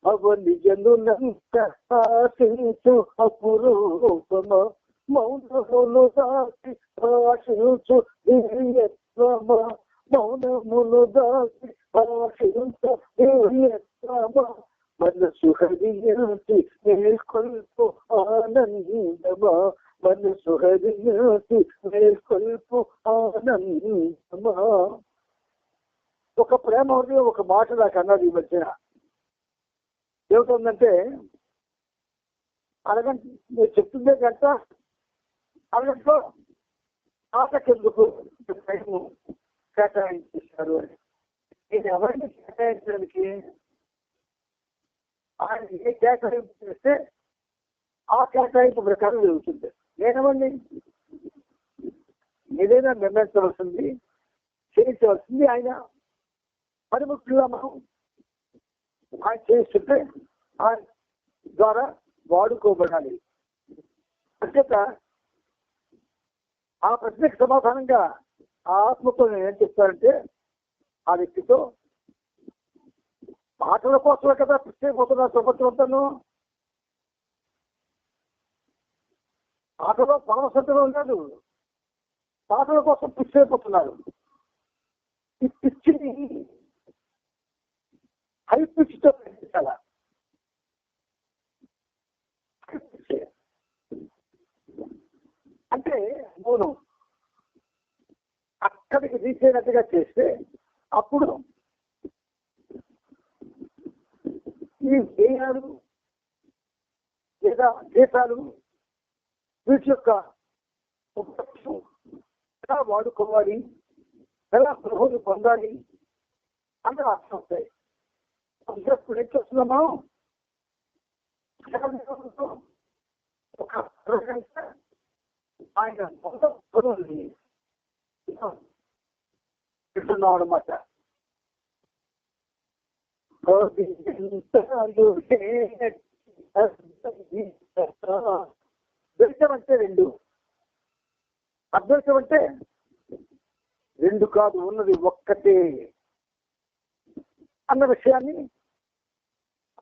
అవని జనులంత ఆశించు అపురూపమా, మౌనమును దాసి భాషించు దివ్యత్వమా, మౌనమును దాసి భాషించు దివ్యత్వమా, మనసు హరించి మేల్కొల్పు ఆనందమా, మనసు హరించి మేల్కొల్పు ఆనందమా. ఒక ప్రేమ హృదయం ఒక మాట నాకు అన్నది ఈ మధ్యన. ఏమిటందంటే, అరగంట మీరు చెప్తుందే గంట, అరగంటలో ఆటకెందుకు టైము కేటాయించేశారు అని. నేను ఎవరిని కేటాయించడానికి, ఆయన ఏ కేటాయింపు చేస్తే ఆ కేటాయింపు ప్రకారం జరుగుతుంది. నేనెవరిని ఏదైనా నిర్ణయించవలసింది చేయించవలసింది ఆయన. పరిముఖ్యంగా మనం ఆయన చేస్తుంటే ఆయన ద్వారా వాడుకోబడాలి. అంచేత ఆ ప్రశ్నకు సమాధానంగా ఆ ఆత్మతో నేను ఏం చెప్తానంటే, ఆ వ్యక్తితో పాటల కోసమే కదా పిచ్చిపోతున్నా ప్రపంచంతాను. పాటలో పరమసంతరం లేదు, పాటల కోసం పిచ్చిపోతున్నారు. ఈ పిచ్చిని హై పిచ్చితో పెంచాల. అంటే మౌనం అక్కడికి తీసేనట్టుగా చేస్తే అప్పుడు ఈ గేయాలు లేదా గీతాలు వీటి యొక్క ఉపయోగం ఎలా వాడుకోవాలి, ఎలా ప్రభువుని పొందాలి అంటే అర్థం అవుతాయి. ఇప్పుడు ఏం చేస్తున్నామా ఒక ఆయన పనుల్ని పెట్టున్నాం అనమాట. ద్వైతం అంటే రెండు, అద్వైతం అంటే రెండు కాదు, ఉన్నది ఒక్కటే అన్న విషయాన్ని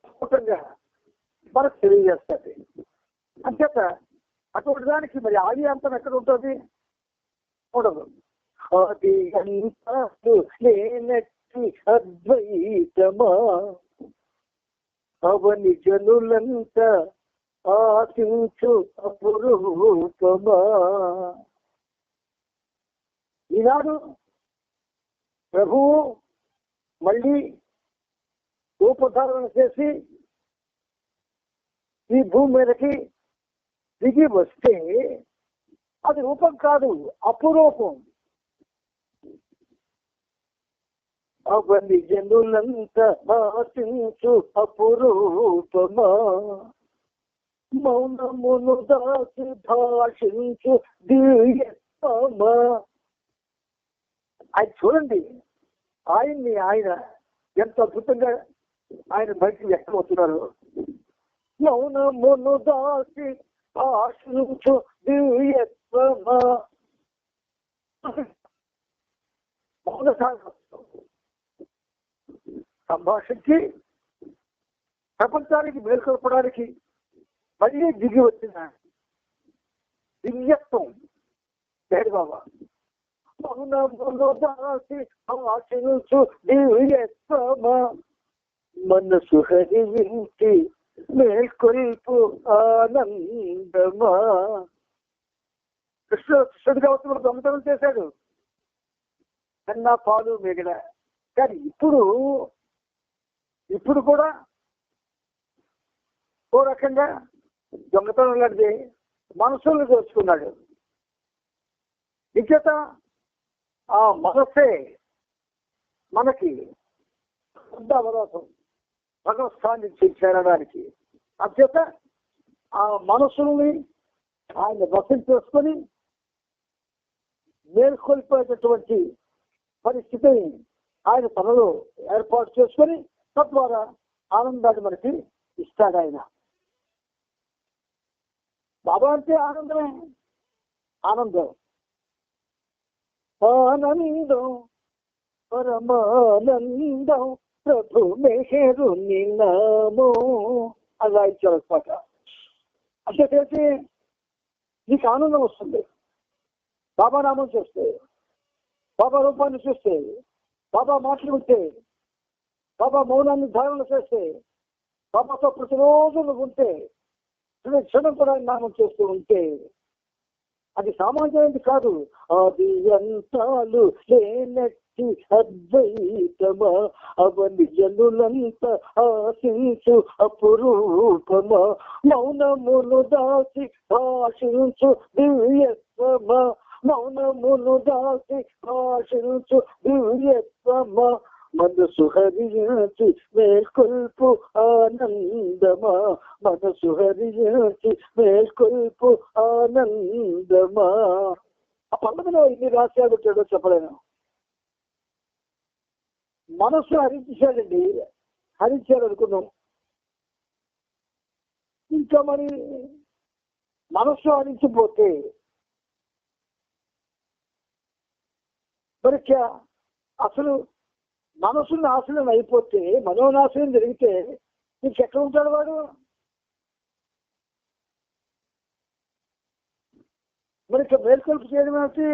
స్ఫుటంగా మనకు తెలియజేస్తుంది. అంచేత అటువంటి దానికి మరి ఆది అంతం ఎక్కడ ఉంటుంది? ఉండదు. అది లేనట్టి అద్వైతమా అవని జనులంతా ఆశించు అపురూపమా. ఈనాడు ప్రభువు మళ్ళీ రూపధారణ చేసి ఈ భూమి మీదకి దిగి వస్తే అది రూపం కాదు, అపురూపం. అవని జనులంతా ఆశించు అపురూపమా మౌనమును దాచి భాషించు దివ్యమా. ఆయన చూడండి, ఆయన ఎంత అద్భుతంగా ఆయన బయటికి వ్యక్తమవుతున్నారు. మౌనమును దాచి భాషించు దివ్యమా. మౌన సంభాషించి ప్రపంచానికి మేల్కొల్పడానికి మళ్ళీ దిగి వచ్చిన దివ్యత్వం లేదు బాబా. మౌనమును దాచి భాషించు దివ్యమా మనసు హరించి మేల్కొల్పు ఆనందమా. కృష్ణుడిగా వచ్చి దొంగతనం చేశాడు, కన్నా పాలు మిగిల. కానీ ఇప్పుడు కూడా ఓ రకంగా దొంగతనం లాంటిది మనసులను దోచుకున్నాడు. ఇంకేత ఆ మనసే మనకి పెద్ద అవకాశం భగవత్స్థాన్ని చేరడానికి. అంచేత ఆ మనసుని ఆయన వశం చేసుకొని మేల్కొల్పేటటువంటి పరిస్థితిని ఆయన తనలో ఏర్పాటు చేసుకొని తద్వారా ఆనందాన్ని మనకి ఇస్తాడు ఆయన. బాబా అంటే ఆనందమే, ఆనందం ఆనందం పరమానందం ప్రభు మేరుని నామో అని రాయించాడు పాట. అంటే చేసి నీకు ఆనందం వస్తుంది బాబా నామం చేస్తే, బాబా రూపాన్ని చూస్తే, బాబా మాటలు ఉంటే, బాబా మౌనాన్ని ధారణ చేస్తే, బాబాతో ప్రతిరోజు నువ్వు ఉంటే, క్షణం కూడా నామం చేస్తూ ఉంటే అది సామాన్యమైనది కాదు. అది అంతాలు లేనట్టి అద్వైతమా అవని జనులంతా ఆశించు అపురూపమా మౌనమును దాచి భాషించు దివ్యత్వమా మౌనమును దాచి భాషించు దివ్యత్వమా మనసు హరించి మేల్కొల్పు ఆనందమా మనసు హరించి మేల్కొల్పు ఆనందమా. ఆ పండుగలో ఇన్ని రహస్యాలు పెట్టాడో చెప్పలేను. మనసు హరించాడండి, హరించాడు అనుకున్నాం. ఇంకా మరి మనసు హరించిపోతే మరి అసలు మనసు నాశనం అయిపోతే, మనోనాశనం జరిగితే నీకు ఎక్కడ ఉంటాడు వాడు? మరి ఇక మేల్కొల్పు చేయడం ఏమిటి?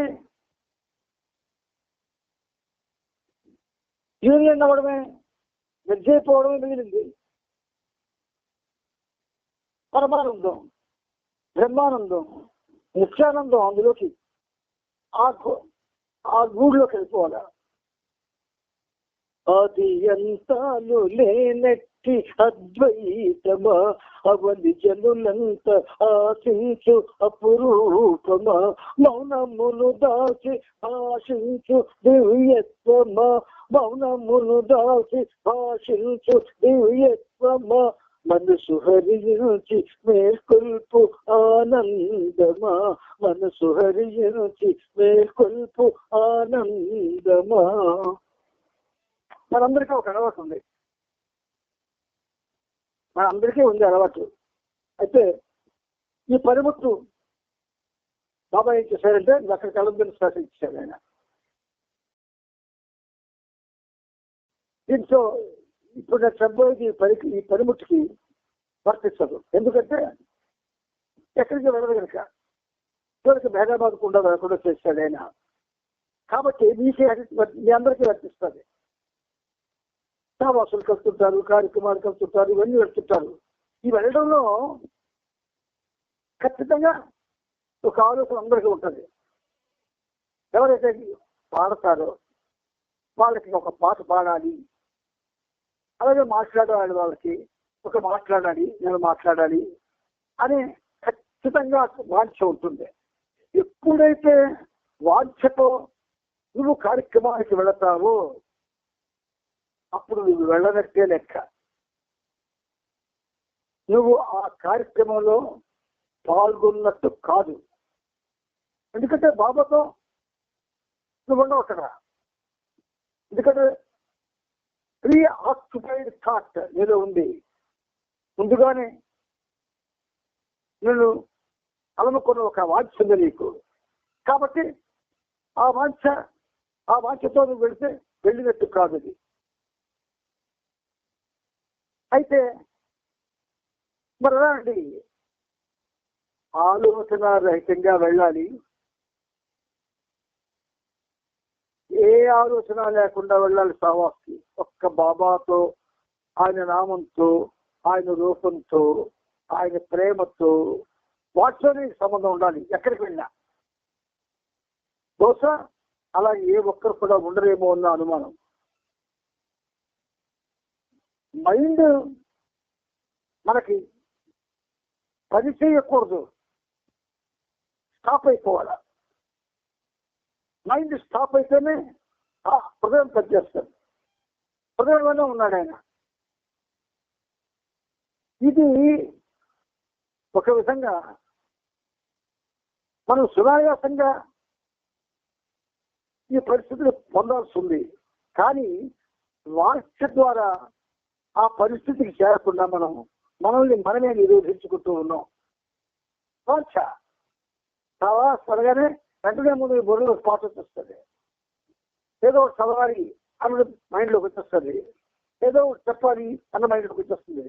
యూనియన్ అవ్వడమే, నిర్జయిపోవడమే మిగిలింది. పరమానందం, బ్రహ్మానందం, నిత్యానందం అందులోకి ఆ గూడులోకి వెళ్ళిపోవాలి. ఆది అంతాలు లేనట్టి అద్వైతమా, అవని జనులంత ఆశించు అపురూపమా, మౌనమును దాచి భాషించు దివ్యత్వమా, మౌనమును దాచి భాషించు దివ్యత్వమా, మనసు హరించి మేల్కొల్పు ఆనందమా, మనసు హరించి మేల్కొల్పు ఆనందమా. మనందరికీ ఒక అలవాటు ఉంది, మనందరికీ ఉంది అలవాటు. అయితే ఈ పనిముట్టు బాబా ఏం చేశారంటే అక్కడ కలంబిని శాసించారు ఆయన. దీంతో ఇప్పుడు నేను చెప్పబోయేది ఈ పనిముట్టుకి వర్తించదు. ఎందుకంటే ఎక్కడికి వెళ్ళదు కనుక, చివరికి హైదరాబాద్ కూడా చేశాడు ఆయన. కాబట్టి మీ అందరికీ వర్తిస్తుంది. సావాసులు కలుస్తుంటారు, కార్యక్రమాలు కలుస్తుంటారు, ఇవన్నీ వెళ్తుంటారు. ఈ వెళ్ళడంలో ఖచ్చితంగా ఒక ఆలోచన అందరికీ ఉంటుంది. ఎవరైతే పాడతారో వాళ్ళకి ఒక పాట పాడాలి, అలాగే మాట్లాడాలి, వాళ్ళకి ఒక మాట్లాడాలి, నేను మాట్లాడాలి అని ఖచ్చితంగా వాంఛ ఉంటుంది. ఎప్పుడైతే వాంఛతో నువ్వు కార్యక్రమానికి వెళతావో అప్పుడు నువ్వు వెళ్ళనట్టే లెక్క. నువ్వు ఆ కార్యక్రమంలో పాల్గొన్నట్టు కాదు. ఎందుకంటే బాబాతో నువ్వు ఉండవు అక్కడ. ఎందుకంటే ప్రీ ఆక్యుపైడ్ థాట్ ఏదో ఉంది, ముందుగానే నేను అలముకున్న ఒక వాంఛ ఉంది నీకు. కాబట్టి ఆ వాంఛతో నువ్వు వెళితే వెళ్ళినట్టు కాదు అది. అయితే మరి అండి ఆలోచన రహితంగా వెళ్ళాలి. ఏ ఆలోచన లేకుండా వెళ్ళాలి సావాస్కి. ఒక్క బాబాతో, ఆయన నామంతో, ఆయన రూపంతో, ఆయన ప్రేమతో, వాటితోనే సంబంధం ఉండాలి ఎక్కడికి వెళ్ళినా. బహుశా అలా ఏ ఒక్కరు కూడా ఉండరేమో అన్న అనుమానం. మైండ్ మనకి పని చేయకూడదు, స్టాప్ అయిపోవాలి. మైండ్ స్టాప్ అయితేనే హృదయం పనిచేస్తుంది. హృదయంలోనే ఉన్నాడు ఆయన. ఇది ఒక విధంగా మనం సునాయాసంగా ఈ పరిస్థితిని పొందాల్సి ఉంది. కానీ వాంఛ ద్వారా ఆ పరిస్థితికి చేరకుండా మనల్ని మనమే నిరోధించుకుంటూ ఉన్నాం. వాంఛ చాలా త్వరగానే వెంటనే ముందు బుర్రలో స్పాట్ వచ్చేస్తుంది. ఏదో ఒకటి చదవాలి అన్నది మైండ్లోకి వచ్చేస్తుంది, ఏదో ఒకటి చెప్పాలి అన్న మైండ్లోకి వచ్చేస్తుంది.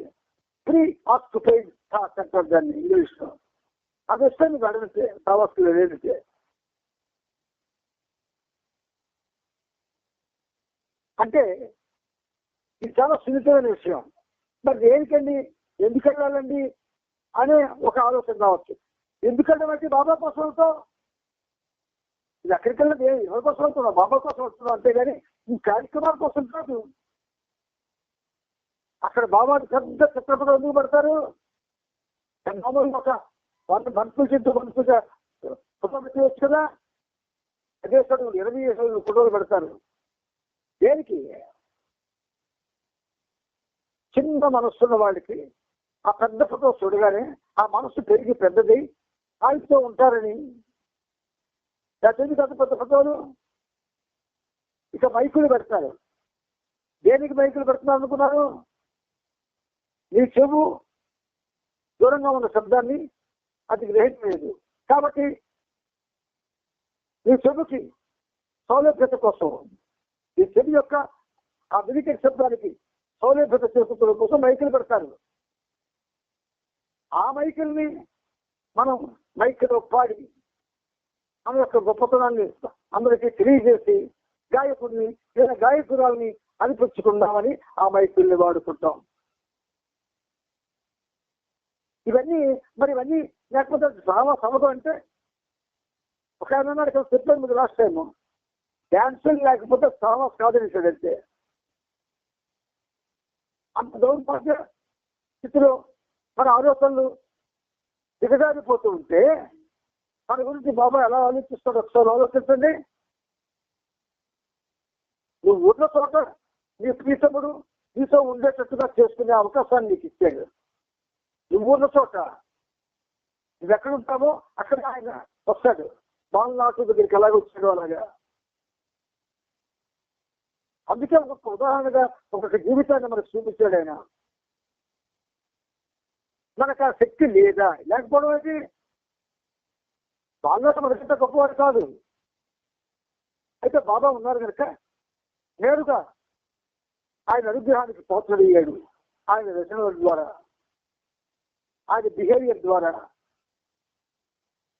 ప్రీ ఆక్యుపైడ్ థాట్ అంటారు దాన్ని ఇంగ్లీష్లో. అది వస్తే మీకు అడిగితే సావాస్కులు లేదంటే అంటే ఇది చాలా సున్నితమైన విషయం. మరి దేనికండి, ఎందుకు వెళ్ళాలండి అనే ఒక ఆలోచన రావచ్చు. ఎందుకంటే బాబా కోసం వెళ్తావు, ఇది ఎక్కడికి వెళ్ళదు, ఎవరి కోసం వెళ్తున్నావు, బాబా కోసం వెళ్తున్నావు అంతేగాని ఈ కార్యక్రమాల కోసం కాదు. అక్కడ బాబాకి పెద్ద చిత్రపటం ఎందుకు పెడతారు? మామూలుగా ఒక 100 మనుషులుగా ఫోటో పెట్టవచ్చు కదా. అదే సార్ 20 ఫోటోలు పెడతారు. దేనికి? చిన్న మనస్సున్న వాళ్ళకి ఆ పెద్ద ఫోటో చూడగానే ఆ మనస్సు పెరిగి పెద్దది ఆయనతో ఉంటారని. ఎందుకు అంత పెద్ద ఫోటోలు? ఇక మైకులు పెడతారు. దేనికి మైకులు పెడుతున్నారు అనుకున్నారు? నీ చెవు దూరంగా ఉన్న శబ్దాన్ని అది గ్రహించలేదు. కాబట్టి నీ చెవుకి సౌలభ్యత కోసం, ఈ చెవి యొక్క ఆ వినికిడి శబ్దానికి సౌలభ్యత చేసుకోవడం కోసం మైకులు పెడతారు. ఆ మైకుల్ని మనం మైకులో పాడి మన యొక్క గొప్పతనాన్ని అందరికీ తెలియజేసి గాయకుడిని లేదా గాయకురాలని అనిపించుకుందామని ఆ మైకుల్ని వాడుకుంటాం. ఇవన్నీ లేకపోతే చాలా సమతం అంటే ఒక ఆయన అన్నాడు ఇక్కడ చెప్పాను మీకు లాస్ట్ టైము, డ్యాన్సులు లేకపోతే చాలా కాదనిసాడంటే అంత దౌర్భాగ్య స్థితిలో మన ఆలోచనలు దిగజారిపోతూ ఉంటే మన గురించి బాబా ఎలా ఆలోచిస్తాడు ఒకసారి ఆలోచించండి. నువ్వు ఉన్న చోట నీ ప్రీతముడు నీతో ఉండేటట్టుగా చేసుకునే అవకాశాన్ని నీకు ఇచ్చాడు. నువ్వు ఉన్న చోట నువ్వు ఎక్కడ ఉంటావో అక్కడ ఆయన వస్తాడు. బాలనాథు దగ్గరికి ఎలాగ వచ్చాడు అలాగా. అందుకే ఒక ఉదాహరణగా ఒక్కొక్క జీవితాన్ని మనకు చూపించాడు ఆయన. మనకు ఆ శక్తి లేదా లేకపోవడం అయితే బాలనాథ మనకంటే గొప్పవాడు కాదు. అయితే బాబా ఉన్నారు కనుక నేరుగా ఆయన అనుగ్రహానికి పోత్రయ్యాడు. ఆయన రచనల ద్వారా, ఆయన బిహేవియర్ ద్వారా,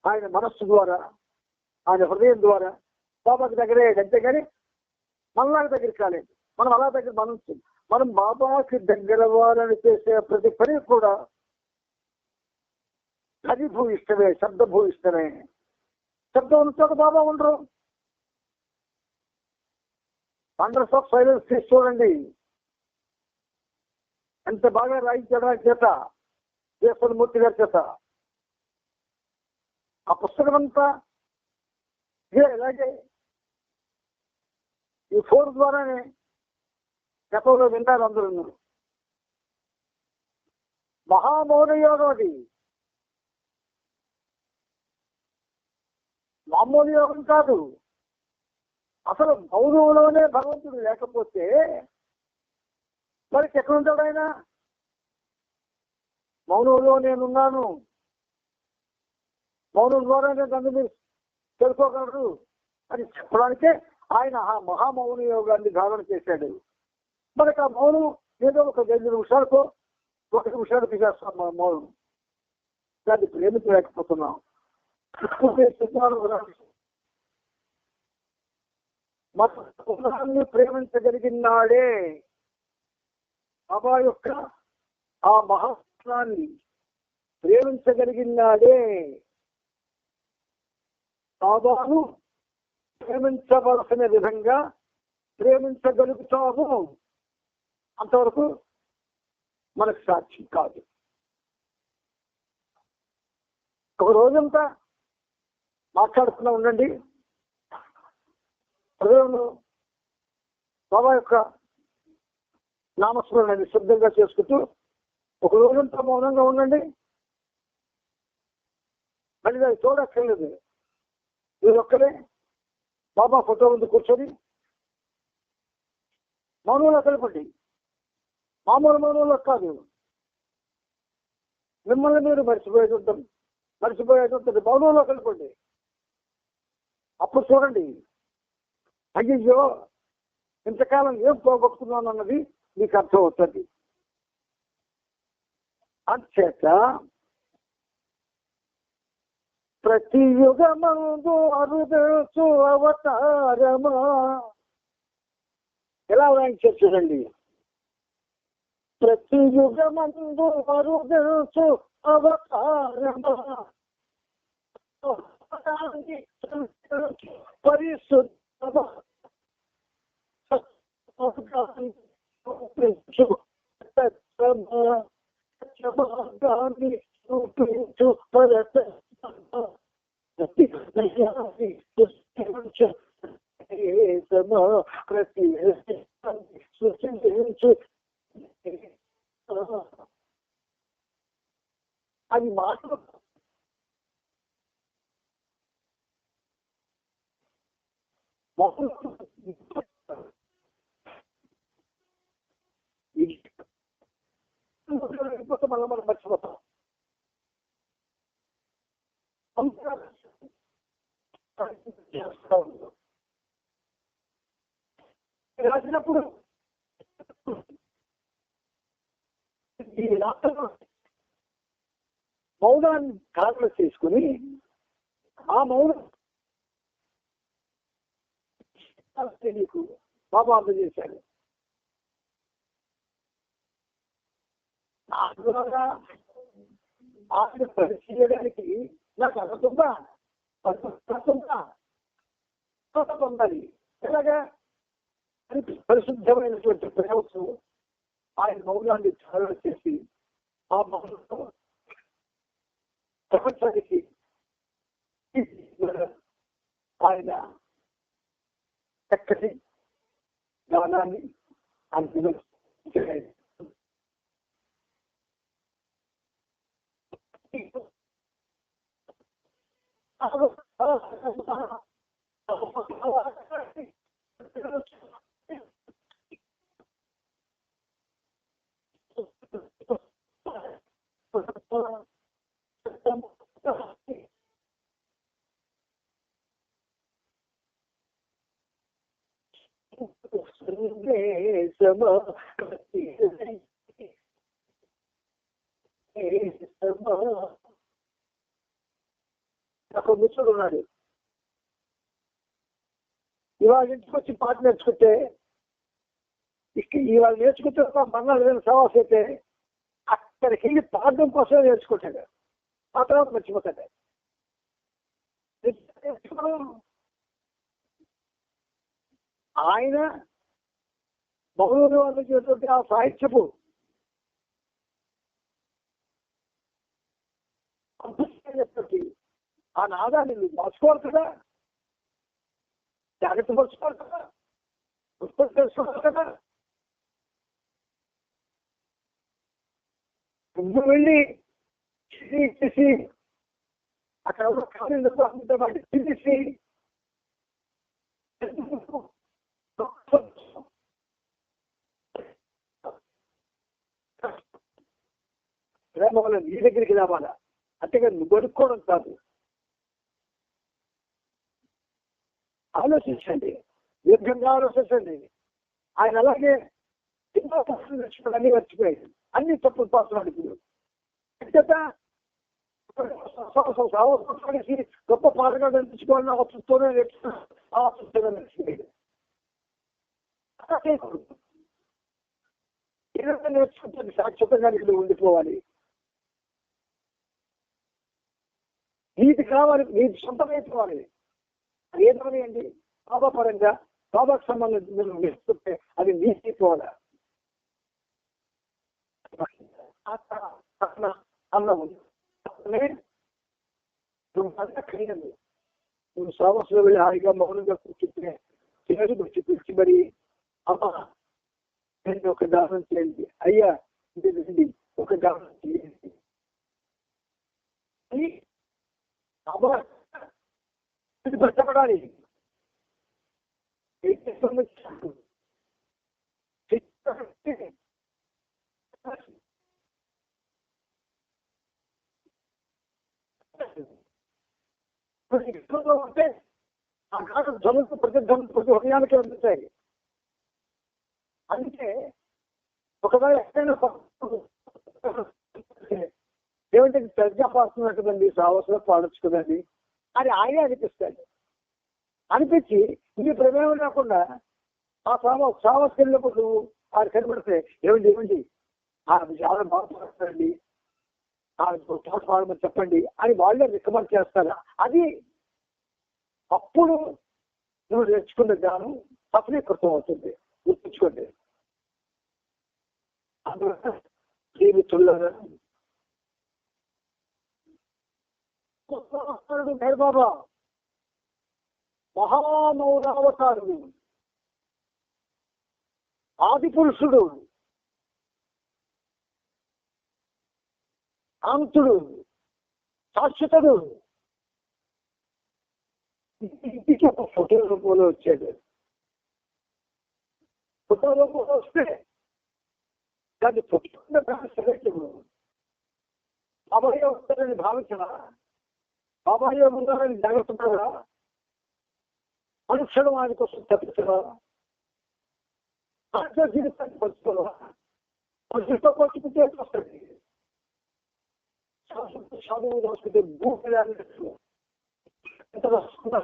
ఆయన మనస్సు ద్వారా, ఆయన హృదయం ద్వారా బాబాకి దగ్గరే. అంతేగాని మనలాగా దగ్గరికి కాలేదు. మనం అలా దగ్గర మనం బాబాకి దగ్గర వాళ్ళని చేసే ప్రతి పని కూడా హరిభూయిష్టమే, శబ్దభూయిష్టమే. శబ్దం ఉన్నచోట బాబా ఉండరు. వండర్స్ ఆఫ్ సైలెన్స్ తీసి చూడండి, ఎంత బాగా రాయించడం చేత దేశమూర్తి గారి చేత. ఆ పుస్తకం అంతా ఇలాగే ఈ ఫోన్ ద్వారానే గతంలో వింటారు అందరూ. మహామౌన యోగం అది, మామూలు యోగం కాదు. అసలు మౌనంలోనే భగవంతుడు లేకపోతే మరి ఎక్కడుంటాడు ఆయన? మౌనంలో నేనున్నాను, మౌనం ద్వారా నేను నన్ను మీరు తెలుసుకోగలరు అని చెప్పడానికే ఆయన ఆ మహామౌన యోగాన్ని ధారణ చేశాడు. మనకు ఆ మౌనం ఏదో ఒక 2 నిమిషాలకో 1 నిమిషాలకి చేస్తాం. మన మౌనం దాన్ని ప్రేమించలేకపోతున్నాం. మన ప్రేమించగలిగినాడే బాబా యొక్క ఆ మహాత్మాన్ని ప్రేమించగలిగినాడే బాబాను ప్రేమించవలసిన విధంగా ప్రేమించగలుగుతాము. అంతవరకు మనకు సాక్షి కాదు. ఒక రోజంతా మాట్లాడుతూనే ఉండండి. హృదయంలో బాబా యొక్క నామస్మరణ నిశ్శబ్దంగా చేసుకుంటూ ఒక రోజంతా మౌనంగా ఉండండి. మళ్ళీ అది చూడక్కర్లేదు. మీరు ఒక్కరే బాబా ఫోటో ముందు కూర్చొని మౌనంలో కలపండి. మామూలు మౌనంలో కాదు, మిమ్మల్ని మీరు మర్చిపోయేది మౌనంలో కలపండి. అప్పుడు చూడండి, అయ్యో ఇంతకాలం ఏం పోగొట్టుకున్నాను అన్నది మీకు అర్థం అవుతుంది. అంచేత ప్రతి యుగమందు అరుదసు అవతారమా ఎలా వాయించారు చూడండి. ప్రతి యుగమందు అరుదసు అవతారమా పరిశుద్ధ అది మాటలు మళ్ళీ మనం మర్చిపోతాం. రాసినప్పుడు ఈ రాష్ట్రంలో మౌనాన్ని కారణం చేసుకుని ఆ మౌనం నీకు బాబా అందజేశాడు. నా ద్వారా ఆయన పరిశీలడానికి నాకు అర్హతుందా పొందాలి. ఎలాగా పరిశుద్ధమైనటువంటి ప్రేమతో ఆయన మౌనాన్ని త్వరగా చేసి ఆ మౌనంలో ప్రపంచానికి ఆయన చక్కటి గానాన్ని అందించారు. ఒక మిత్రుడు ఉన్నాడు. ఇవాళ ఇంటికి వచ్చి పాట నేర్చుకుంటే ఇవాళ నేర్చుకుంటే మన్నాడు ఏదైనా సవాస్ అయితే అక్కడికి వెళ్ళి పాడడం కోసమే నేర్చుకుంటాడు. ఆ తర్వాత మర్చిపోతాడు. ఆయన బహుళ అందించినటువంటి ఆ సాహిత్యపు ఆ నాదాన్ని నువ్వు మార్చుకోవాలి కదా, జాగ్రత్త పరుచుకోవాలి కదా, ఉత్పత్తి చేసుకోవాలి కదా. ముందు వెళ్ళి చేసి అక్కడ ఖాళీ తినేసి ప్రేమ వల్ల నీ దగ్గరికి రావాలా, అంతేగా నువ్వు గడుక్కోవడం కాదు. ఆలోచించండి, దీర్ఘంగా ఆలోచించండి. ఆయన అలాగే ఎన్నో పాత్రలు నేర్చుకోవడం అన్ని మర్చిపోయాడు, అన్ని తప్పులు పాత్రలు అడుగుతాడు. గొప్ప పాటగా నేర్చుకోవాలని ఆలోచిస్తూనే నేర్చుకోలేదు. ఏదైనా నేర్చుకుంటే శాశ్వతంగా నీకు ఉండిపోవాలి. నీది కావాలి, నీది సొంతమైపోవాలి. ఏదైనా అండి బాబా పరంగా బాబాకు సంబంధించిన నేర్చుకుంటే అది నీకోవాలి. అన్నము నువ్వు సామస్లో వెళ్ళి హాయిగా మౌనంగా కూర్చుంటే చిన్నది పిలిచి మరి అమ్మ నేను ఒక దానం చేయండి, అయ్యా ఇది ఒక దానం చేయండి. ఇది కష్టపడాలి. ఉంటే ఆ కాలం ధ్వనులకు ప్రతి హృదయానికి అందుతాయి. అందుకే ఒకవేళ ఎక్కడైనా ఏమంటే సరిగ్గా పాడుతున్నట్టుదండి, సావస్లో పాడొచ్చుకుందండి అని ఆయనే అనిపిస్తాడు. అనిపించి ఈ ప్రమేయం లేకుండా ఆ సావస్ వెళ్ళినప్పుడు ఆయన కనబడితే ఏమండి చాలా బాగా పాడుతారండి, పాట పాడమని చెప్పండి అని వాళ్ళే రికమెండ్ చేస్తారా? అది అప్పుడు నువ్వు నేర్చుకున్న జ్ఞానం సఫలీకృతం అవుతుంది. గుర్తుంచుకోండి. అందువల్ల జీవితంలో బాబా మహామౌరావతారుడు, ఆది పురుషుడు, కాంతుడు, శాశ్వతుడు ఇంటికి ఒక ఫోటో రూపంలో వచ్చాడు. ఫోటో రూపంలో వస్తే దాన్ని పుట్టుకున్న సెలెక్టివ్ బాబాయ్ వస్తారని భావించడా, బాబాయ్ ఉన్నారని జాగ్రత్త పడరా, అనుక్షణం ఆయన కోసం తప్పించరా, జీవితాన్ని పంచుకోరా, మనుషులతో పంచుకుంటే వస్తుంది. చదువు రాసుకుంటే భూమి ఎంత రాసుకున్నా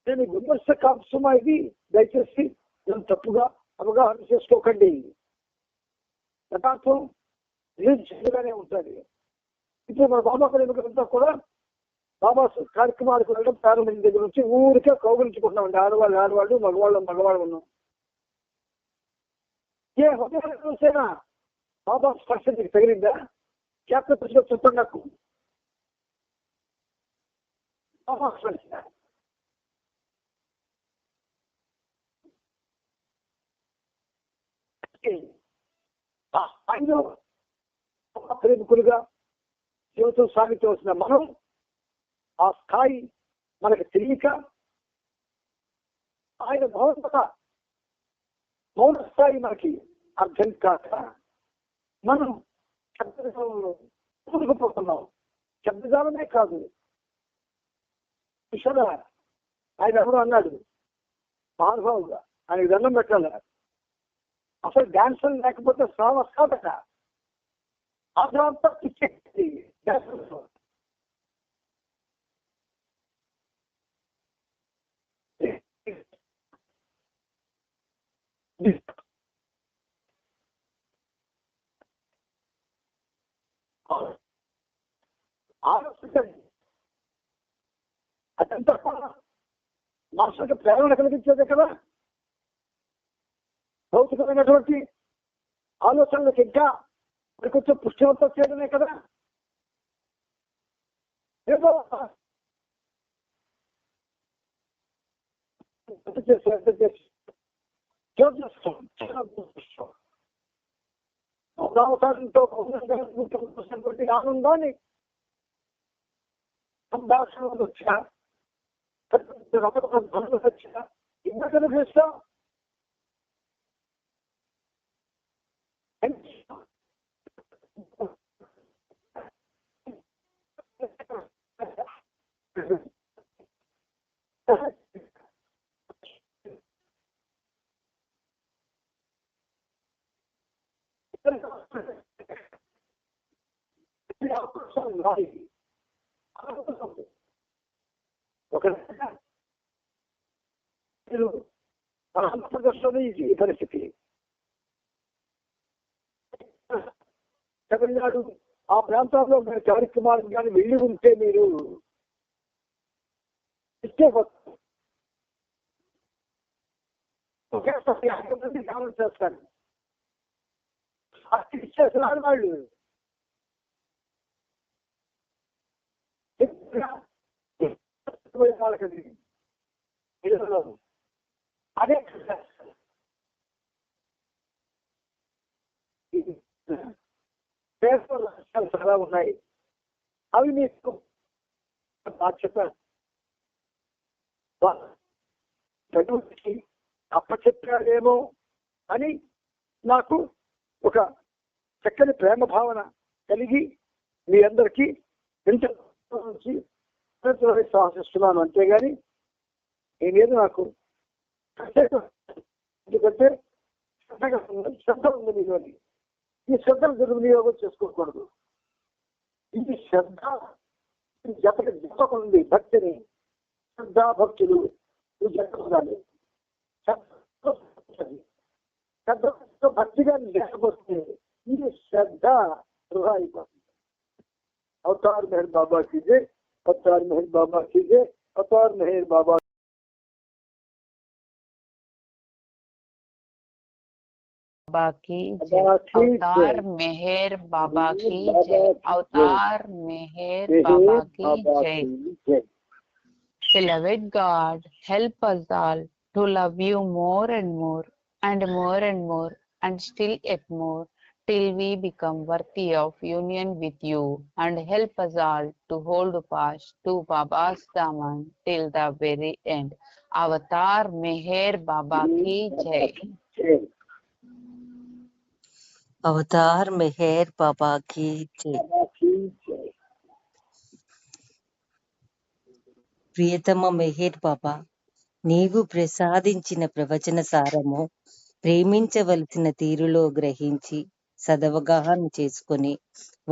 నేను విమర్శకాంశమా ఇది దయచేసి నేను తప్పుగా అవగాహన చేసుకోకండి. యథార్థం నిజంగానే ఉంటుంది. ఇప్పుడు మన బాబాకు ఎన్నికలంతా కూడా బాబా కార్యక్రమాలకు వెళ్ళడం ప్రారంభించిన దగ్గర నుంచి ఊరికే కౌగులించుకుంటున్నామండి. ఆడవాళ్ళు మగవాళ్ళు ఉన్నాం. ఏ హృదయాన్ని చూసేనా బాబా స్పర్శ నీకు తగిలిందా? జాగ్రత్తగా చెప్పండి నాకు. బాబా స్పర్శ ఆయన ప్రేమికులుగా జీవితం సాగించవలసిన మనం ఆ స్థాయి మనకు తెలియక ఆయన మౌన స్థాయి మనకి అర్థం కాక మనం శబ్దజాలంలో కూరుకుపోతున్నాం. శబ్దజాలమే కాదు, చూసారా ఆయన ఎవరు అన్నాడు మహానుభావుగా, ఆయనకు దండం పెట్టాల. అసలు డాన్సులు లేకపోతే స్నానం వస్తాదట. అదంతా పిచ్చెక్కి డాన్సులు. ఆలోచించండి, అదంతా మనసుకు ప్రేరణ కలిగించేదే కదా. భౌతికమైనటువంటి ఆలోచనలకు ఇంకా కొంచెం పుష్టివంతం చేయడమే కదా. ఏదో ఆనందాన్ని సంభాషణలు వచ్చా వచ్చా ఇంకా కనిపిస్తాం. ఒక ఆంధ్రప్రదేశ్లోనే ఈ పరిస్థితి. తమిళనాడు ఆ ప్రాంతాల్లో మీరు కార్యక్రమాలకు కానీ వెళ్ళి ఉంటే మీరు ఒకేసారి 50 మంది ధ్యానం చేస్తారు. అక్కడ ఇచ్చేస్తున్నారు వాళ్ళు. వాళ్ళకి అదే లక్ష్యాలు చాలా ఉన్నాయి. అవి మీకు చెప్పాను. చదువుకి అప్పచెప్పాడేమో అని నాకు ఒక చక్కని ప్రేమ భావన కలిగి మీ అందరికీ నుంచి ఆశిస్తున్నాను. అంతేగాని నేనేది నాకు ఎందుకంటే శ్రద్ధ ఉంది మీలోని. ఈ శ్రద్ధను దుర్వినియోగం చేసుకోకూడదు. ఇది శ్రద్ధ జప ఉంది. భక్తిని శ్రద్ధా భక్తులు జపడాలి. శ్రద్ధ భక్తిగా లేకపోతే ఇది శ్రద్ధ వృధా అయిపోతుంది. అవతార్ మెహర్ బాబా కీజే, అవతార్ మెహర్ బాబా కీజే, అవతార్ మెహర్ బాబా की जय। अवतार मेहर बाबा की जय। अवतार मेहर बाबा की जय। Beloved God, help us all to love you more and more and more and more and still yet more till we become worthy of union with you, and help us all to hold fast to Baba's daman till the very end. Avatar Meher Baba ki jai. Avatar Meher బాబాకి జై. ప్రియతమ మెహర్ బాబా, నీవు ప్రసాదించిన ప్రవచన సారము ప్రేమించవలసిన తీరులో గ్రహించి సదవగాహన చేసుకొని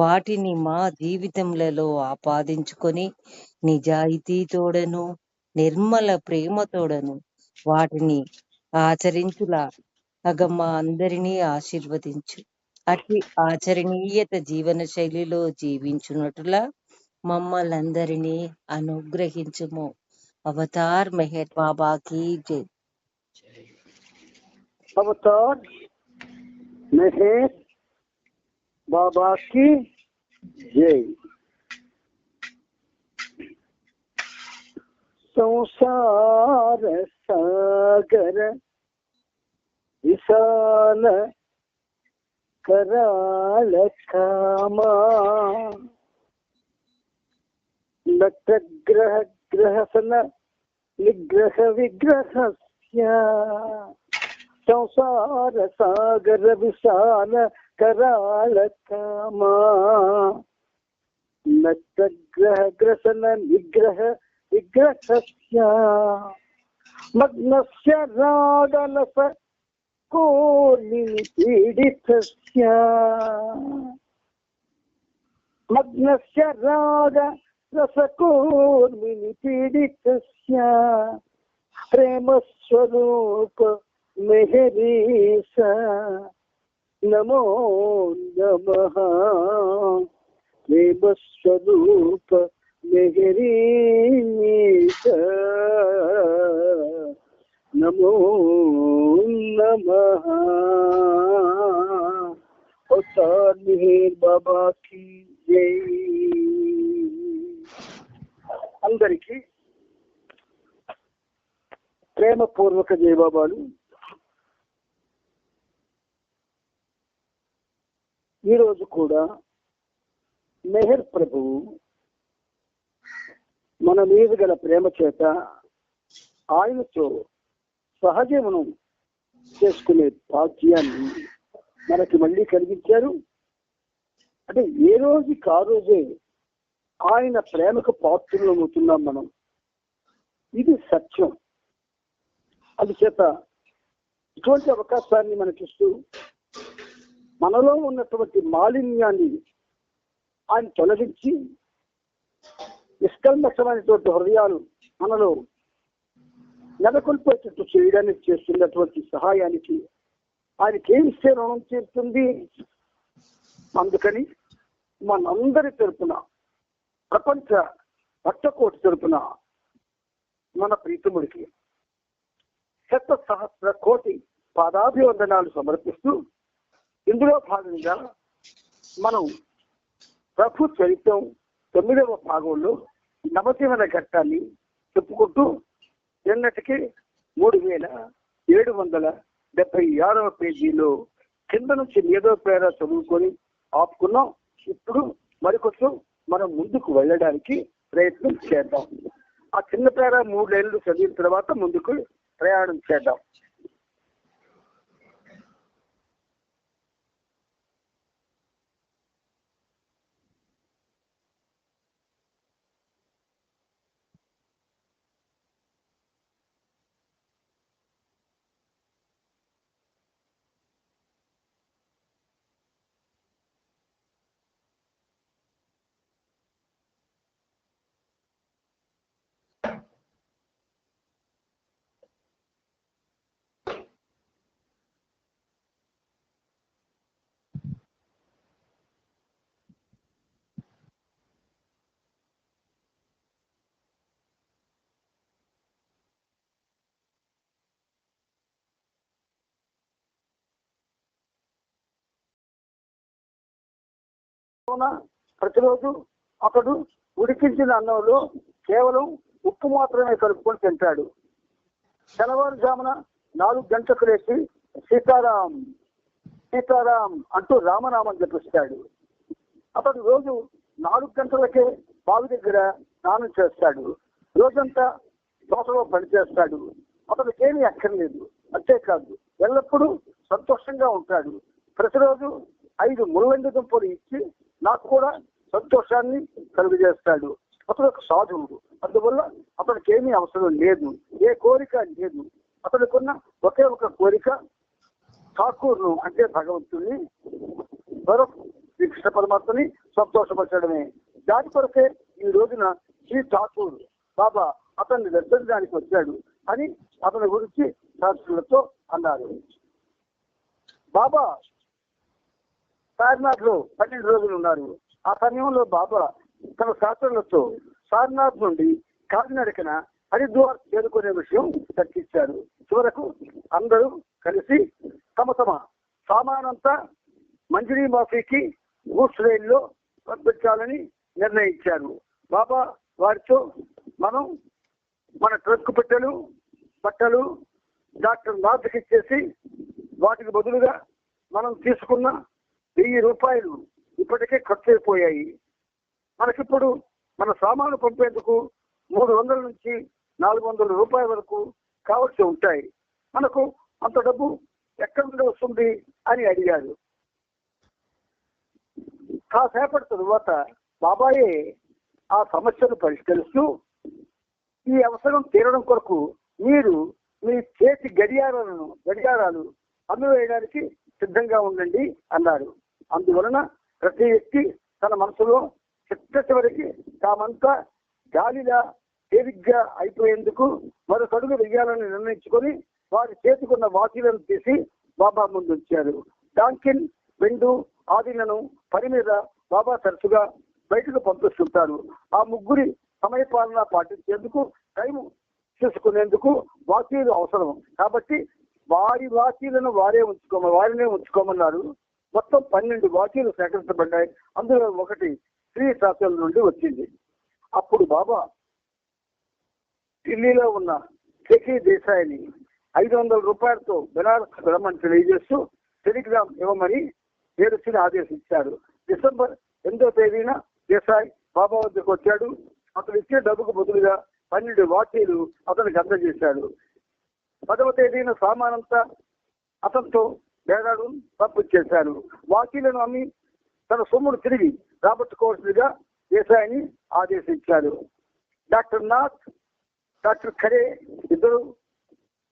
వాటిని మా జీవితములలో ఆపాదించుకొని నిజాయితీతోడను నిర్మల ప్రేమతోడను వాటిని ఆచరించులా మా అందరినీ ఆశీర్వదించు. అట్టి ఆచరణీయత జీవన శైలిలో జీవించున్నట్లా మమ్మల్ందరినీ అనుగ్రహించుము. అవతార్ మెహర్ బాబాకి జై. అవతార్ మెహర్ బాబాకి జై. సంసార సాగర విశాల कराल कामा नटग्रह ग्रहसन निग्रह विग्रहस्य संसार सागर विशाल कराल कामा नटग्रह ग्रहसन निग्रह विग्रहस्य मग्नस्य रागलस पीडितस्य मग्नस्य राग रसकोर्मिनि पीडितस्य प्रेम स्वरूप मेहरीश नमो नमः. प्रेम स्वरूप मेहरीश नमो नमः. అవతార్ మెహర్ బాబాకి జై. అందరికీ ప్రేమపూర్వక జయబాబాలు. ఈరోజు కూడా మెహర్ ప్రభువు మన మీద గల ప్రేమ చేత ఆయనతో సహజీవనం చేసుకునే భాగ్యాన్ని మనకి మళ్ళీ కలిగించారు. అంటే ఏ రోజుకి ఆ రోజే ఆయన ప్రేమకు పాత్రలవుతున్నాం మనం. ఇది సత్యం. అందుచేత ఇటువంటి అవకాశాన్ని మనకిస్తూ మనలో ఉన్నటువంటి మాలిన్యాన్ని ఆయన తొలగించి నిష్కల్మషమైనటువంటి హృదయాలు మనలో నెలకొల్పేటట్టు చేయడానికి చేస్తున్నటువంటి సహాయానికి ఆయనకి ఏమిస్తే రుణం చేస్తుంది. అందుకని మనందరి తరపున, ప్రపంచ భక్తకోటి తరపున మన ప్రీతముడికి 1,000,000 కోటి పాదాభివందనాలు సమర్పిస్తూ, ఇందులో భాగంగా మనం ప్రభు చరిత్రం 9వ భాగంలో నవజీవన ఘట్టాన్ని చెప్పుకుంటూ నిన్నటికి 3776వ పేజీలో కింద నుంచి ఏదో పేర చదువుకొని ఆపుకున్నాం. ఇప్పుడు మరికొంచెం మనం ముందుకు వెళ్ళడానికి ప్రయత్నం చేద్దాం. ఆ చిన్న పేర 3 లైన్లు చదివిన తర్వాత ముందుకు ప్రయాణం చేద్దాం. ప్రతిరోజు అతడు ఉడికించిన అన్నంలో కేవలం ఉప్పు మాత్రమే కలుపుకొని తింటాడు. తెల్లవారుజామున 4 గంటలకు లేచి సీతారాం సీతారాం అంటూ రామనామం జపిస్తాడు. అతడు రోజు 4 గంటలకే బావి దగ్గర స్నానం చేస్తాడు. రోజంతా దోసలో పనిచేస్తాడు. అతడికేమీ అక్కర్లేదు. అంతేకాదు ఎల్లప్పుడూ సంతోషంగా ఉంటాడు. ప్రతిరోజు 5 ముల్లంగి దుంపలు ఇచ్చి నాకు కూడా సంతోషాన్ని కలుగజేస్తాడు. అతడు ఒక సాధువుడు. అందువల్ల అతనికి ఏమీ అవసరం లేదు, ఏ కోరిక లేదు. అతడికున్న ఒకే ఒక కోరిక ఠాకూర్ను అంటే భగవంతుడిని, శ్రీకృష్ణ పరమాత్మని సంతోషపరచడమే. దాని కొరకే ఈ రోజున శ్రీ ఠాకూర్ బాబా అతన్ని దర్శించడానికి వచ్చాడు అని అతని గురించి శాస్త్రులతో అన్నారు. బాబా సారనాథ్లో 12 రోజులు ఉన్నారు. ఆ సమయంలో బాబా తన సహచరులతో సారనాథ్ నుండి కాలినడకన హరిద్వార్ చేరుకునే విషయం చర్చించారు. చివరకు అందరూ కలిసి తమ తమ సామానంతా మంజరీ మాఫీకి గూడ్స్ రైల్లో పంపించాలని నిర్ణయించారు. బాబా వారితో మనం మన ట్రక్ పెట్టెలు బట్టలు డాక్టర్ నాథ్కి ఇచ్చేసి వాటికి బదులుగా మనం తీసుకున్న 1000 రూపాయలు ఇప్పటికే ఖర్చు అయిపోయాయి. మనకిప్పుడు మన సామాను పంపేందుకు 300 నుంచి 400 రూపాయల వరకు కావలసి ఉంటాయి. మనకు అంత డబ్బు ఎక్కడి నుండి వస్తుంది అని అడిగారు. కాసేపటి తరువాత బాబాయే ఆ సమస్యను పరిష్కరిస్తూ, ఈ అవసరం తీరడం కొరకు మీరు మీ చేతి గడియారాలు అమ్మివేయడానికి సిద్ధంగా ఉండండి అన్నారు. అందువలన ప్రతి వ్యక్తి తన మనసులో చివరికి తామంతా గాలిలా తేలిగ్గా అయిపోయేందుకు మరొక అడుగు వెయ్యాలని నిర్ణయించుకొని వారి చేతికున్న వాచీలను తీసి బాబా ముందు ఉంచారు. డాంకిన్, బెండు ఆదిలను పని మీద బాబా తరచుగా బయటకు పంపిస్తుంటారు. ఆ ముగ్గురి సమయపాలన పాటించేందుకు టైం చూసుకునేందుకు వాచీలు అవసరం కాబట్టి వారి వాచీలను వారినే ఉంచుకోమన్నారు. మొత్తం 12 వాచీలు సేకరించబడ్డాయి. అందులో ఒకటి శ్రీ శాస్త్రం నుండి వచ్చింది. అప్పుడు బాబా ఢిల్లీలో ఉన్న కేకీ దేశాయిని 500 రూపాయలతో బెనారస్ రమ్మని తెలియజేస్తూ టెలిగ్రామ్ ఇవ్వమని ఏడుసిని ఆదేశించారు. డిసెంబర్ 8వ తేదీన దేశాయ్ బాబా వద్దకు వచ్చాడు. అతను ఇచ్చే డబ్బుకు బదులుగా 12 వాచీలు అతనికి అందజేశాడు. 10వ తేదీన సామానంతా అతనితో బేరాడు పంపించేశారు. వాచీలను అమ్మి తన సొమ్మును తిరిగి రాబట్టుకోవాల్సిందిగా దేశాయిని ఆదేశించారు. డాక్టర్ నాథ్, డాక్టర్ ఖరే ఇద్దరు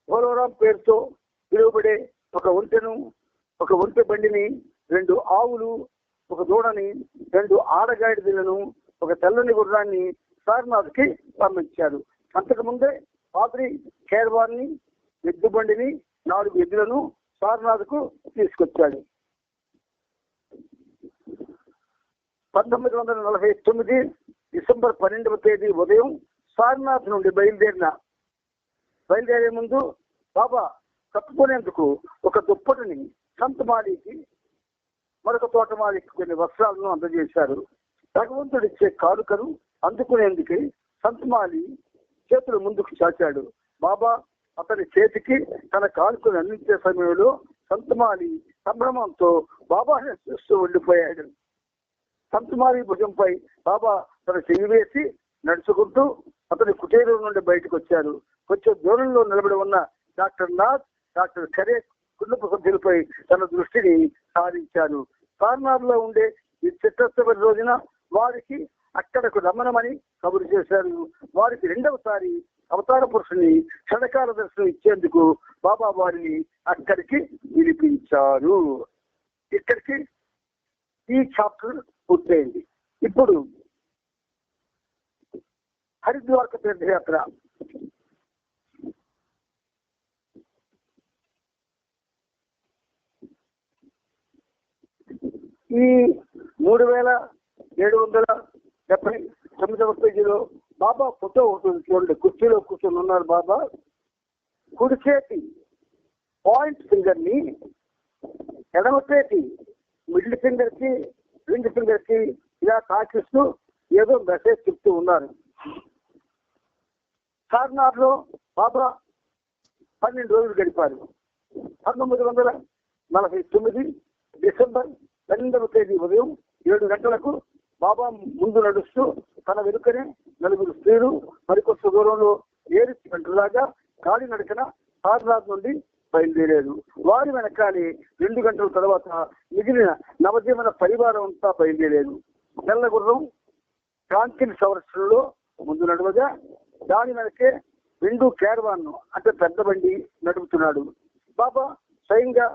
గోలోరాం పేరుతో పిలువబడే ఒక ఒంటె బండిని, 2 ఆవులు, ఒక దూడని, 2 ఆడగాడిదలను, ఒక తెల్లని గుర్రాన్ని సారనాథ్కి పంపించారు. అంతకుముందే పాద్రి ఖేర్వాన్ని, ఎద్దు బండిని, 4 ఎద్దులను సారనాథ్కు తీసుకొచ్చాడు. 1949 డిసెంబర్ 12వ తేదీ ఉదయం సారనాథ్ నుండి బయలుదేరే ముందు బాబా కప్పుకునేందుకు ఒక దుప్పటిని సంత్ మాలికి, మరొక తోటమాలికి కొన్ని వస్త్రాలను అందజేశారు. భగవంతుడిచ్చే కానుకను అందుకునేందుకు సంత్ మాలి చేతులు ముందుకు చాచాడు. బాబా అతని చేతికి తన కానుకను అందించే సమయంలో సంత్ మాలి సంభ్రమంతో బాబాని చూస్తూ ఉండిపోయాడు. సంత్ మాలి భుజంపై బాబా తన చెయ్యి వేసి నడుచుకుంటూ అతని కుటీరం నుండి బయటకు వచ్చారు. కొంచెం దూరంలో నిలబడి ఉన్న డాక్టర్ నాథ్, డాక్టర్ ఖరే కుటుంబ సభ్యులపై తన దృష్టిని సారించారు. సారనాథ్ లో ఉండే ఈ చిత్రోత్సవ రోజున వారికి అక్కడకు రమ్మనమని కబురు చేశారు. వారికి 2వసారి అవతార పురుషుని క్షణకాల దర్శనం ఇచ్చేందుకు బాబా వారిని అక్కడికి పిలిపించారు. ఇక్కడికి ఈ చాప్టర్ పూర్తయింది. ఇప్పుడు హరిద్వార్ తీర్థయాత్ర. ఈ 3779వ పేజీలో బాబా ఫోటో ఉంటుంది చూడండి. కుర్చీలో కూర్చొని ఉన్నారు బాబా. కుడి చేతి పాయింట్ ఫింగర్ ని ఎడమ చేతి మిడిల్ ఫింగర్ కి, రింగ్ ఫింగర్ కి ఇలా తాకిస్తూ ఏదో మెసేజ్ చెప్తూ ఉన్నారు. సారనాథ్ లో బాబా 12 రోజులు గడిపారు. 1949 డిసెంబర్ 12వ తేదీ ఉదయం 7 గంటలకు బాబా ముందు నడుస్తూ తన వెనుకనే 4 స్త్రీలు మరికొంత దూరంలో గంటలాగా కాలినడకన సారనాథ్ నుండి బయలుదేరారు. వారి వెనకాలి 2 గంటల తర్వాత మిగిలిన నవజీవన పరివారం అంతా బయలుదేరారు. తెల్ల గుర్రం కాంకిన్ సంరక్షణలో ముందు నడవగా దాని వెనకే 2 క్యారవాన్ను అంటే పెద్ద బండి నడుపుతున్నాడు. బాబా స్వయంగా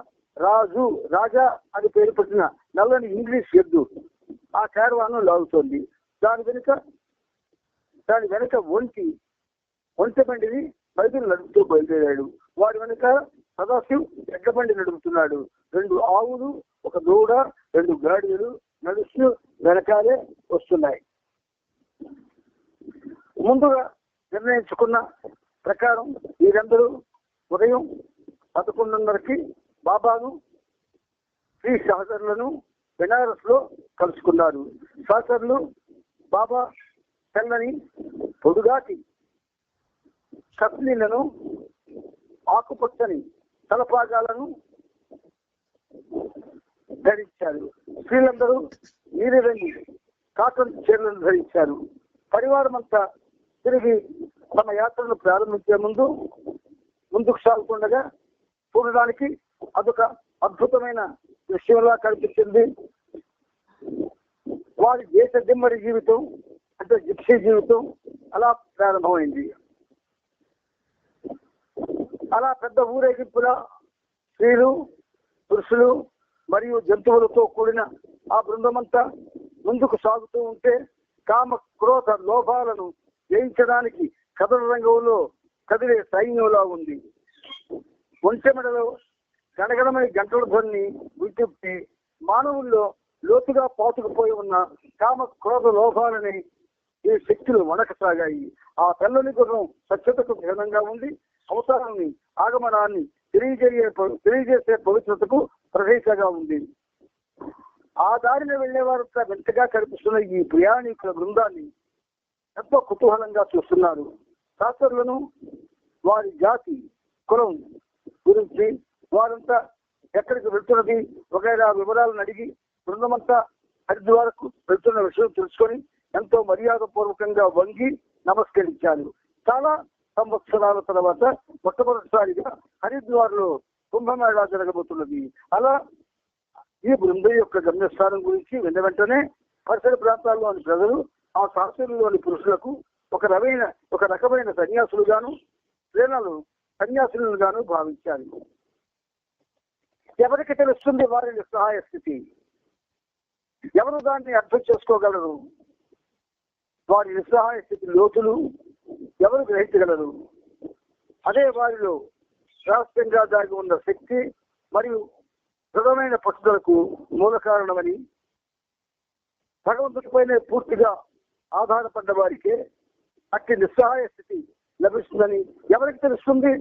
రాజా అని పేరు పెట్టిన నల్లని ఇంగ్లీష్ ఎద్దు ఆ క్యారవాన్ను లాగుతోంది. దాని వెనక ఒంటె బండిని రైతులు నడుపుతూ బయలుదేరాడు. వాడి వెనక సదాశివ్ ఎడ్ల బండి నడుపుతున్నాడు. 2 ఆవులు, ఒక దూడ, 2 గాడిదలు నడుస్తూ వెనకాలే వస్తున్నాయి. ముందుగా నిర్ణయించుకున్న ప్రకారం వీరందరూ ఉదయం 11:30కి బాబాను శ్రీ సహచరులను బెనారస్ లో కలుసుకున్నారు. సహచరులు బాబా తెల్లని పొడుగాటి కత్లీలను, ఆకుపచ్చని తలపాగాలను ధరించారు. స్త్రీలందరూ నీలిరంగు కాటన్ చీరలను ధరించారు. పరివారం అంతా తిరిగి తమ యాత్రను ప్రారంభించే ముందుకు సాగుతుండగా చూడడానికి అదొక అద్భుతమైన దృశ్యంలా కనిపించింది. వారి దేశ దిమ్మడి జీవితం అంటే జిప్సీ జీవితం అలా ప్రారంభమైంది. అలా పెద్ద ఊరేగింపుల స్త్రీలు, పురుషులు మరియు జంతువులతో కూడిన ఆ బృందమంతా ముందుకు సాగుతూ ఉంటే కామ క్రోధ లోభాలను జయించడానికి కథల రంగంలో కదిలే సైన్యంలా ఉంది. ఒంటెమెడలో గణగణమై గంటల ధ్వని వింటుంటే మానవుల్లో లోతుగా పాతుకుపోయి ఉన్న కామ క్రోధ లోభాలని ఈ శక్తులు వణకసాగాయి. ఆ తెల్లని గుర్రం స్వచ్ఛతకు భిన్నంగా ఉండి అవతారాన్ని, ఆగమనాన్ని తెలియజేసే పవిత్రతకు ప్రదేశంగా ఉంది. ఆ దారిన వెళ్లేవారంతా వింతగా కనిపిస్తున్న ఈ ప్రయాణికుల బృందాన్ని ఎంతో కుతూహలంగా చూస్తున్నారు. శాస్త్రులను, వారి జాతి, కులం గురించి, వారంతా ఎక్కడికి వెళ్తున్నది వగైరా వివరాలను అడిగి బృందమంతా హరిద్వారకు వెళ్తున్న విషయం తెలుసుకొని ఎంతో మర్యాద పూర్వకంగా వంగి నమస్కరించారు. చాలా సంవత్సరాల తర్వాత మొట్టమొదటిసారిగా హరిద్వార్ లో కుంభమేళా జరగబోతున్నది. అలా ఈ బృందం యొక్క గమ్యస్థానం గురించి వెంటనే పరిసర ప్రాంతాల్లోని ప్రజలు ఆ శాస్త్రంలోని పురుషులకు ఒక రకమైన సన్యాసులుగాను, స్త్రీలను సన్యాసులుగాను భావించారు. ఎవరికి తెలుస్తుంది వారి నిస్సహాయ స్థితి? ఎవరు దాన్ని అర్థం చేసుకోగలరు? వారి నిస్సహాయ స్థితి లోతులు ఎవరు గ్రహించగలరు? అదే వారిలో రహస్యంగా దాగి ఉన్న శక్తి మరియు దృఢమైన పట్టుదలకు మూల కారణమని, భగవంతుడిపైనే పూర్తిగా ఆధారపడ్డ వారికే అట్టి నిస్సహాయ స్థితి లభిస్తుందని ఎవరికి తెలుస్తుంది?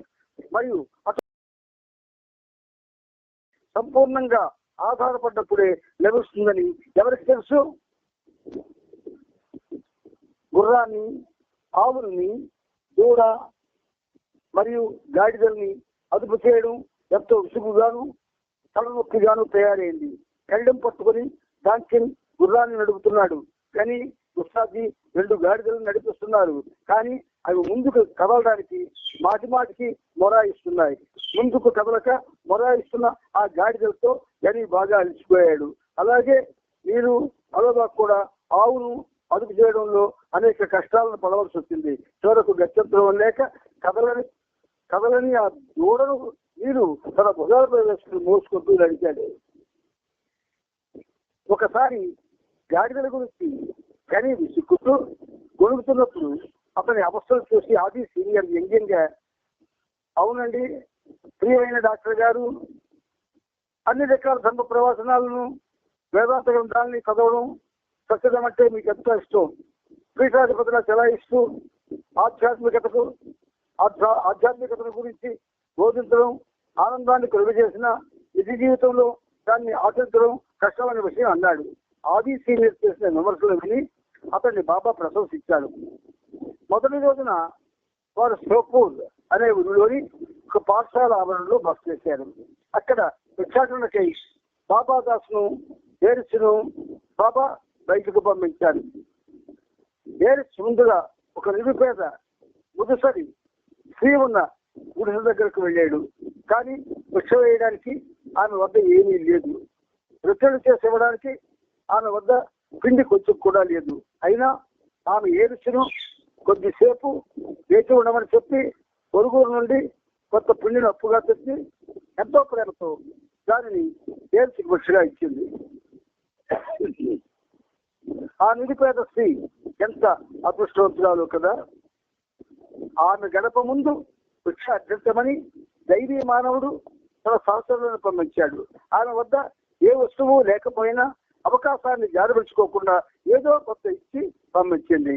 మరియు సంపూర్ణంగా ఆధారపడ్డప్పుడే లభిస్తుందని ఎవరికి తెలుసు? గుర్రాన్ని, ఆవుల్ని, దూడ మరియు గాడిదల్ని అదుపు చేయడం ఎంతో విసుగుగాను, తలనొప్పిగాను తయారైంది. కళ్ళెం పట్టుకుని దాంకిన్ గుర్రాన్ని నడుపుతున్నాడు, కానీ ఉస్తాది 2 గాడిదలను నడిపిస్తున్నారు. కానీ అవి ముందుకు కదలడానికి మాటిమాటికి మొరాయిస్తున్నాయి. ముందుకు కదలక మొరాయిస్తున్న ఆ గాడిదలతో గని బాగా అలిసిపోయాడు. అలాగే మీరు అలోబా కూడా ఆవును అదుపు చేయడంలో అనేక కష్టాలను పడవలసి వచ్చింది. చివరకు గత్యంతరం లేక కదలని ఆ దూడను మీరు తన భుజాలపై వేసుకుని మోసుకుంటూ నడిచాడు. ఒకసారి గాడిదల గురించి కానీ విసుక్కుంటూ గొడుగుతున్నప్పుడు అతని అవస్థలు చూసి ఆది సీనియర్ వ్యంగ్యంగా, అవునండి ప్రియమైన డాక్టర్ గారు, అన్ని రకాల ధర్మ ప్రవచనాలను, వేదాంత గ్రంథాలని చదవడం, సత్యదం అంటే మీకు ఎంతో ఇష్టం. పీఠాధిపతుల చెలాయిస్తూ ఆధ్యాత్మికతను గురించి బోధించడం, ఆనందాన్ని కలుగజేసిన నిజ జీవితంలో దాన్ని ఆచరించడం కష్టమైన విషయం అన్నాడు. ఆది సీనియర్ చేసిన విమర్శలు విని అతన్ని బాబా ప్రశంసించాడు. మొదటి రోజున వారు సోపూర్ అనే ఊరిలోని ఒక పాఠశాల ఆవరణలో బస చేశారు. అక్కడ భిక్షాటనకై బాబా దాసును, డేరిస్ను బాబా బయటకు పంపించారు. డేరిస్ ముందుగా ఒక నిరుపేద ముదుసరి స్త్రీ ఉన్న గుడిసె దగ్గరకు వెళ్ళాడు. కానీ భిక్ష వేయడానికి ఆమె వద్ద ఏమీ లేదు. రొట్టెలు చేసి ఇవ్వడానికి ఆమె వద్ద పిండి కొంచెం కూడా లేదు. అయినా ఆమె ఏరుచును కొద్దిసేపు వేచి ఉండమని చెప్పి పొరుగురు నుండి కొత్త పిండిని అప్పుగా తెచ్చి ఎంతో ప్రేమతో దానిని ఏర్చికి భిక్షగా ఇచ్చింది. ఆ నిరుపేద స్త్రీ ఎంత అదృష్టవంతురాలు కదా. ఆమె గడప ముందు భిక్ష అర్థించమని ధైర్య మానవుడు తన సంవత్సరాలను పంపించాడు. ఆమె వద్ద ఏ వస్తువు లేకపోయినా అవకాశాన్ని జారవించుకోకుండా ఏదో కొంత ఇచ్చి పంపించింది.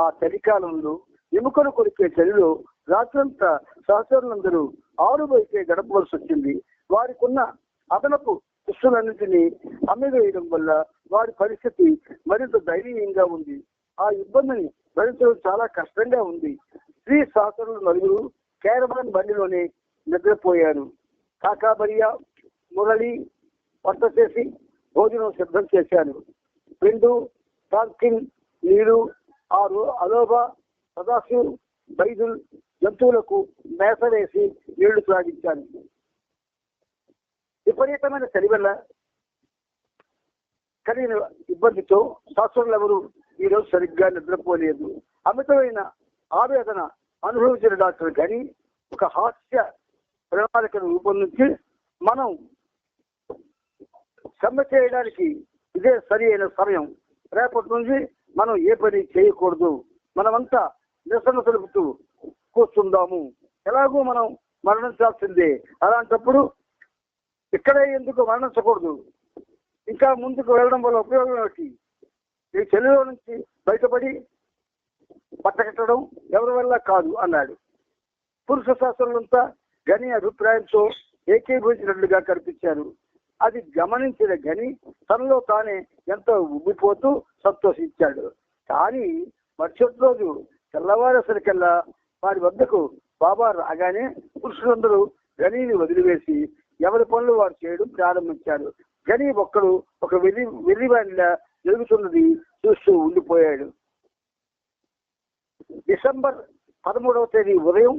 ఆ చలికాలంలో ఎముకలు కొరికే చలిలో రాత్రంతా సహచరులందరూ ఆరుబైకే గడపవలసి వచ్చింది. వారికున్న అదనపు దుస్తులన్నింటినీ అమ్మివేయడం వల్ల వారి పరిస్థితి మరింత దయనీయంగా ఉంది. ఆ ఇబ్బందిని భరించడం చాలా కష్టంగా ఉంది. స్త్రీ సహచరులు నలుగురు క్యారవాన్ బండిలోనే నిద్రపోయారు. కాకాబరియా మురళి వంట చేసి భోజనం సిద్ధం చేశారు. పిండు, టాల్కిన్, నీరు, అలోబా, సదాసు, బైదుల్ జంతువులకు మేత వేసి నీళ్లు త్రాగించారు. విపరీతమైన చలి వల్ల కలిగిన ఇబ్బందితో శాస్త్రులెవరూ ఈరోజు సరిగ్గా నిద్రపోలేదు. అమితమైన ఆవేదన అనుభవించిన డాక్టర్ గని ఒక హాస్య ప్రణాళికను రూపొందించి, మనం సమ్మె చేయడానికి ఇదే సరి అయిన సమయం, రేపటి నుంచి మనం ఏ పని చేయకూడదు, మనమంతా నిరసన తెలుపుతూ కూర్చుందాము, ఎలాగూ మనం మరణించాల్సిందే, అలాంటప్పుడు ఇక్కడే ఎందుకు మరణించకూడదు, ఇంకా ముందుకు వెళ్ళడం వల్ల ఉపయోగం ఏమిటి, ఈ చెల్లిలో నుంచి బయటపడి పట్టకట్టడం ఎవరి వల్ల కాదు అన్నాడు. పురుష శాస్త్రులంతా గని అభిప్రాయంతో ఏకీభవించినట్లుగా కనిపించారు. అది గమనించిన గని తనలో తానే ఎంతో ఉబ్బిపోతూ సంతోషించాడు. కానీ మరుసటి రోజు తెల్లవారేసరికల్లా వారి వద్దకు బాబా రాగానే పురుషులందరూ గనిని వదిలివేసి ఎవరి పనులు వారు చేయడం ప్రారంభించారు. గని ఒక్కడు ఒక వెర్రివానిలా జరుగుతున్నది చూస్తూ ఉండిపోయాడు. డిసెంబర్ 13వ తేదీ ఉదయం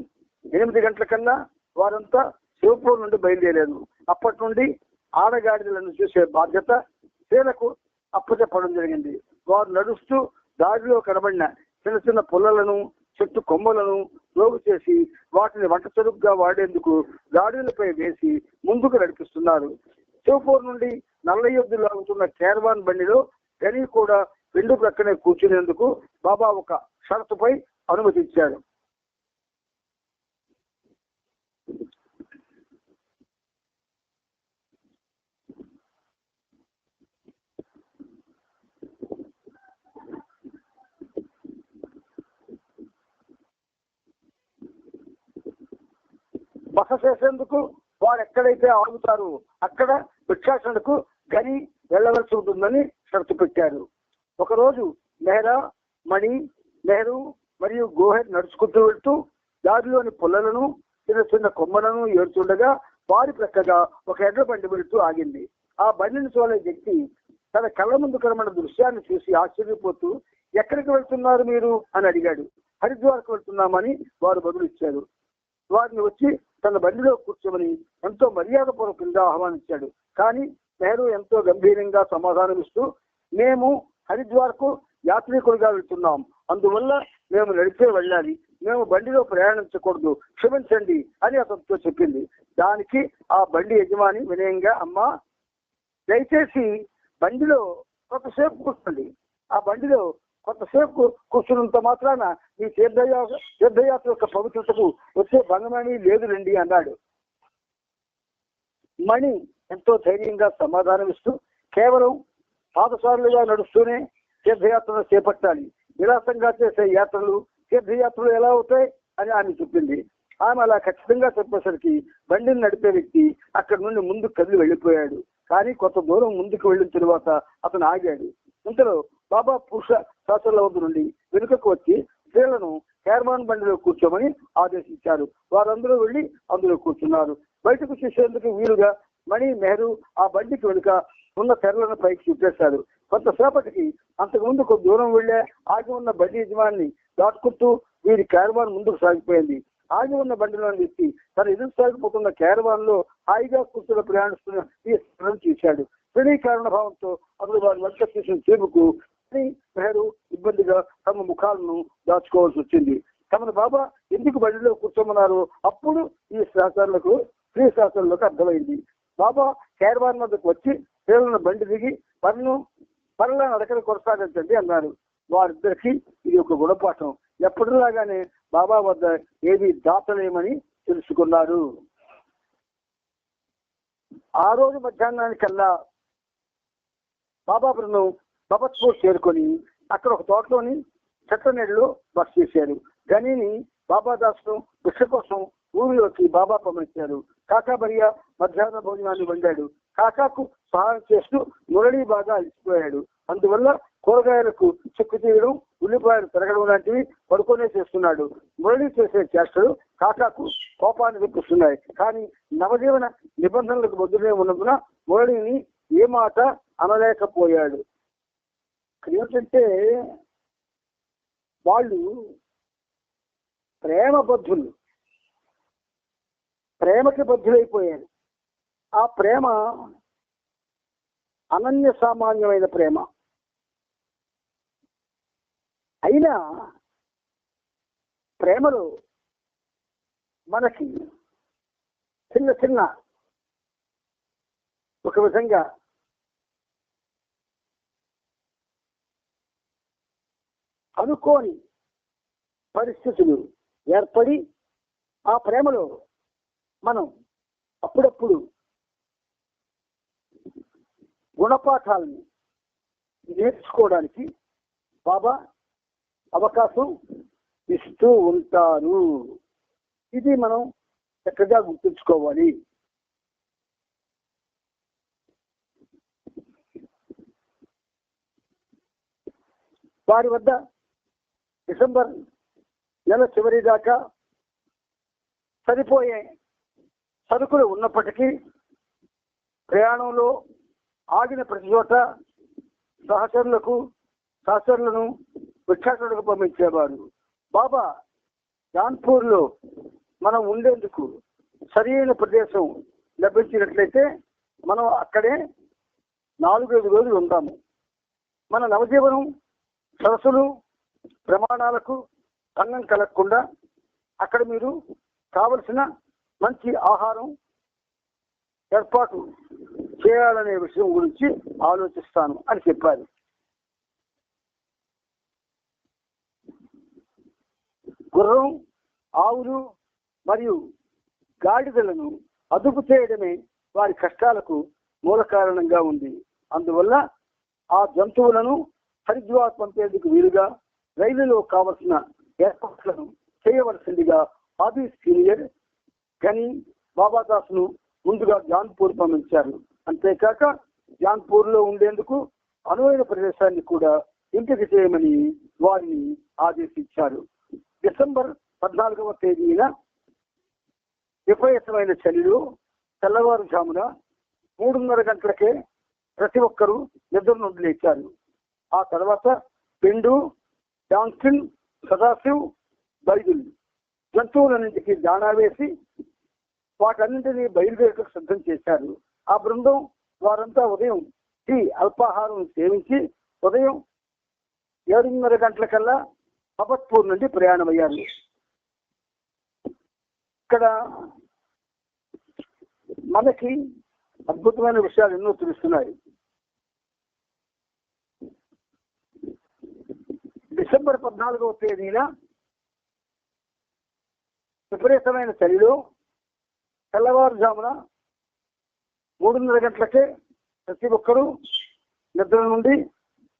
8 గంటలకల్లా వారంతా శివపూర్ నుండి బయలుదేరారు. అప్పటి నుండి ఆడగాడిదలను చూసే బాధ్యత స్త్రీలకు అప్పచెప్పడం జరిగింది. వారు నడుస్తూ దారిలో కనబడిన చిన్న చిన్న పుల్లలను, చెట్టు కొమ్మలను రోగు చేసి వాటిని వంట చెరుకుగా వాడేందుకు గాడిలపై వేసి ముందుకు నడిపిస్తున్నారు. శివపూర్ నుండి నల్లయ్యొద్దు లాగుతున్న క్యారవాన్ బండిలో గని కూడా రెండు ప్రక్కనే కూర్చునేందుకు బాబా ఒక షరతుపై అనుమతించాడు. బస చేసేందుకు వారు ఎక్కడైతే ఆగుతారో అక్కడ భిక్షాటనకు గని వెళ్ళవలసి ఉంటుందని షరతు పెట్టారు. ఒకరోజు మెహరా, మణి, నెహ్రూ మరియు గోహెర్ నడుచుకుంటూ వెళ్తూ దారిలోని పుల్లలను, చిన్న చిన్న కొమ్మలను ఏరుతుండగా వారి ప్రక్కగా ఒక ఎడ్ల బండి వెళుతూ ఆగింది. ఆ బండిని చూడలే వ్యక్తి తన కళ్ళ ముందు కనబడిన దృశ్యాన్ని చూసి ఆశ్చర్యపోతూ, ఎక్కడికి వెళ్తున్నారు మీరు అని అడిగాడు. హరిద్వార్కు వెళ్తున్నామని వారు బదులిచ్చారు. వారిని వచ్చి తన బండిలో కూర్చోమని ఎంతో మర్యాదపూర్వకంగా ఆహ్వానించాడు. కానీ నెహ్రూ ఎంతో గంభీరంగా సమాధానమిస్తూ, మేము హరిద్వార్కు యాత్రికులుగా వెళ్తున్నాం, అందువల్ల మేము నడిపే వెళ్ళాలి, మేము బండిలో ప్రయాణించకూడదు, క్షమించండి అని అతనితో చెప్పింది. దానికి ఆ బండి యజమాని వినయంగా, అమ్మా దయచేసి బండిలో కొంతసేపు కూర్చోండి, ఆ బండిలో కొంతసేపు కూర్చున్నంత మాత్రాన ఈ తీర్థయాత్ర యొక్క పవిత్రతకు వచ్చే భంగమని లేదులండి అన్నాడు. మణి ఎంతో ధైర్యంగా సమాధానమిస్తూ, కేవలం పాదసారులుగా నడుస్తూనే తీర్థయాత్రను చేపట్టాలి, విలాసంగా చేసే యాత్రలు తీర్థయాత్రలు ఎలా అవుతాయి అని ఆమె చెప్పింది. ఆమె అలా ఖచ్చితంగా చెప్పేసరికి బండిని నడిపే వ్యక్తి అక్కడి నుండి ముందుకు కదిలి వెళ్ళిపోయాడు. కానీ కొంత దూరం ముందుకు వెళ్ళిన తరువాత అతను ఆగాడు. ఇంతలో బాబా పురుష శాస్త్రుల వద్ద నుండి వెనుకకు వచ్చి స్త్రీలను క్యారవాన్ బండిలో కూర్చోమని ఆదేశించారు. వారందరూ వెళ్లి అందులో కూర్చున్నారు. బయటకు చూసేందుకు వీలుగా మణి, నెహ్రూ ఆ బండికి వెనుక ఉన్న తెరలను పైకి చూపేశారు. కొంతసేపటికి అంతకుముందు కొంత దూరం వెళ్లే ఆగి ఉన్న బండి యజమాని దాటుకుంటూ వీరి క్యారవాన్ ముందుకు సాగిపోయింది. ఆగి ఉన్న బండిలోని వ్యక్తి తన ఎదురు సాగిపోతున్న క్యారవాన్ లో హాయిగా కూర్చుని ప్రయాణిస్తున్న ఈ స్త్రీలను చూశాడు. శ్రేణీకరణ భావంతో అతను వారి వెంట చూసిన చేపుకు నెహ్రూ ఇబ్బందిగా తమ ముఖాలను దాచుకోవాల్సి వచ్చింది. తమను బాబా ఎందుకు బండిలో కూర్చోమన్నారు అప్పుడు ఈ శాస్త్రాలకు స్త్రీ శాస్త్రాలకు అర్థమైంది. బాబా క్యారవాన్ వద్దకు వచ్చి స్త్రీలను బండి దిగి పనుల నడకలు కొనసాగించండి అన్నారు. వారిద్దరికి ఇది ఒక గుణపాఠం. ఎప్పటిలాగానే బాబా వద్ద ఏది దాచలేమని తెలుసుకున్నారు. ఆ రోజు మధ్యాహ్నానికల్లా బాబా బృందం బబత్పూర్ చేరుకొని అక్కడ ఒక తోటలోని చెట్ల బస్ చేశారు. గనిని బాబాదాస్ను భిక్ష కోసం ఊరిలోకి బాబా పంపించారు. కాకా బరియా మధ్యాహ్న భోజనాన్ని వండాడు. కాకాకు సహాయం చేస్తూ మురళి బాగా అలసిపోయాడు. అందువల్ల కూరగాయలకు చెక్కు తీయడం, ఉల్లిపాయలు పెరగడం లాంటివి పడుకొనే చేస్తున్నాడు. మురళి చేసే చేష్టలు కాకాకు కోపాన్ని తెప్పిస్తున్నాయి. కానీ నవజీవన నిబంధనలకు బదులే ఉన్నందున మురళిని ఏ మాట అనలేకపోయాడు. ఏంటంటే వాళ్ళు ప్రేమబద్ధులు, ప్రేమకి బద్ధులైపోయారు. ఆ ప్రేమ అనన్య సామాన్యమైన ప్రేమ. అయినా ప్రేమలో మనకి చిన్న చిన్న ఒక విధంగా అనుకోని పరిస్థితులు ఏర్పడి ఆ ప్రేమలో మనం అప్పుడప్పుడు గుణపాఠాలను నేర్చుకోవడానికి బాబా అవకాశం ఇస్తూ ఉంటారు. ఇది మనం చక్కగా గుర్తుంచుకోవాలి. వారి వద్ద డిసెంబర్ నెల చివరి దాకా సరిపోయే సరుకులు ఉన్నప్పటికీ ప్రయాణంలో ఆగిన ప్రతి చోట సహచరులను భిక్షాటనకు పంపించేవారు. బాబా జాన్పూర్లో మనం ఉండేందుకు సరైన ప్రదేశం లభించినట్లయితే మనం అక్కడే 4-5 రోజులు ఉంటాము. మన నవజీవనం సరస్సులు ప్రమాణాలకు భంగం కలగకుండా అక్కడ మీరు కావలసిన మంచి ఆహారం ఏర్పాటు చేయాలనే విషయం గురించి ఆలోచిస్తాను అని చెప్పారు. గుర్రం, ఆవులు మరియు గాడిదలను అదుపు చేయడమే వారి కష్టాలకు మూల కారణంగా ఉంది. అందువల్ల ఆ జంతువులను హరిద్వార్ పంపేందుకు వీలుగా రైలులో కావలసిన ఏర్పాట్లను చేయవలసిందిగా ఆఫీస్ సీనియర్ గని బాబాదాస్ను ముందుగా జాన్పూర్ పంపించారు. అంతేకాక జాన్పూర్ లో ఉండేందుకు అనువైన ప్రదేశాన్ని కూడా ఎంపిక చేయమని వారిని ఆదేశించారు. డిసెంబర్ 14వ తేదీన విపరీతమైన చలిలో తెల్లవారుజామున 3:30 గంటలకే ప్రతి ఒక్కరూ నిద్ర నుండి లేచారు. ఆ తర్వాత పెండు, డాన్సిన్, సదాశివ్, బైబిల్ జంతువులన్నింటికి దాణా వేసి వాటన్నింటినీ బయలుదేరటకు సిద్ధం చేశారు. ఆ బృందం వారంతా ఉదయం టీ అల్పాహారం సేవించి ఉదయం 7:30 గంటలకల్లా అబత్పూర్ నుండి ప్రయాణమయ్యారు. ఇక్కడ మనకి అద్భుతమైన విషయాలు ఎన్నో తెలుస్తున్నాయి. డిసెంబర్ 14వ తేదీన విపరీతమైన చలిలో తెల్లవారుజామున 3:30 గంటలకే ప్రతి ఒక్కరూ నిద్ర నుండి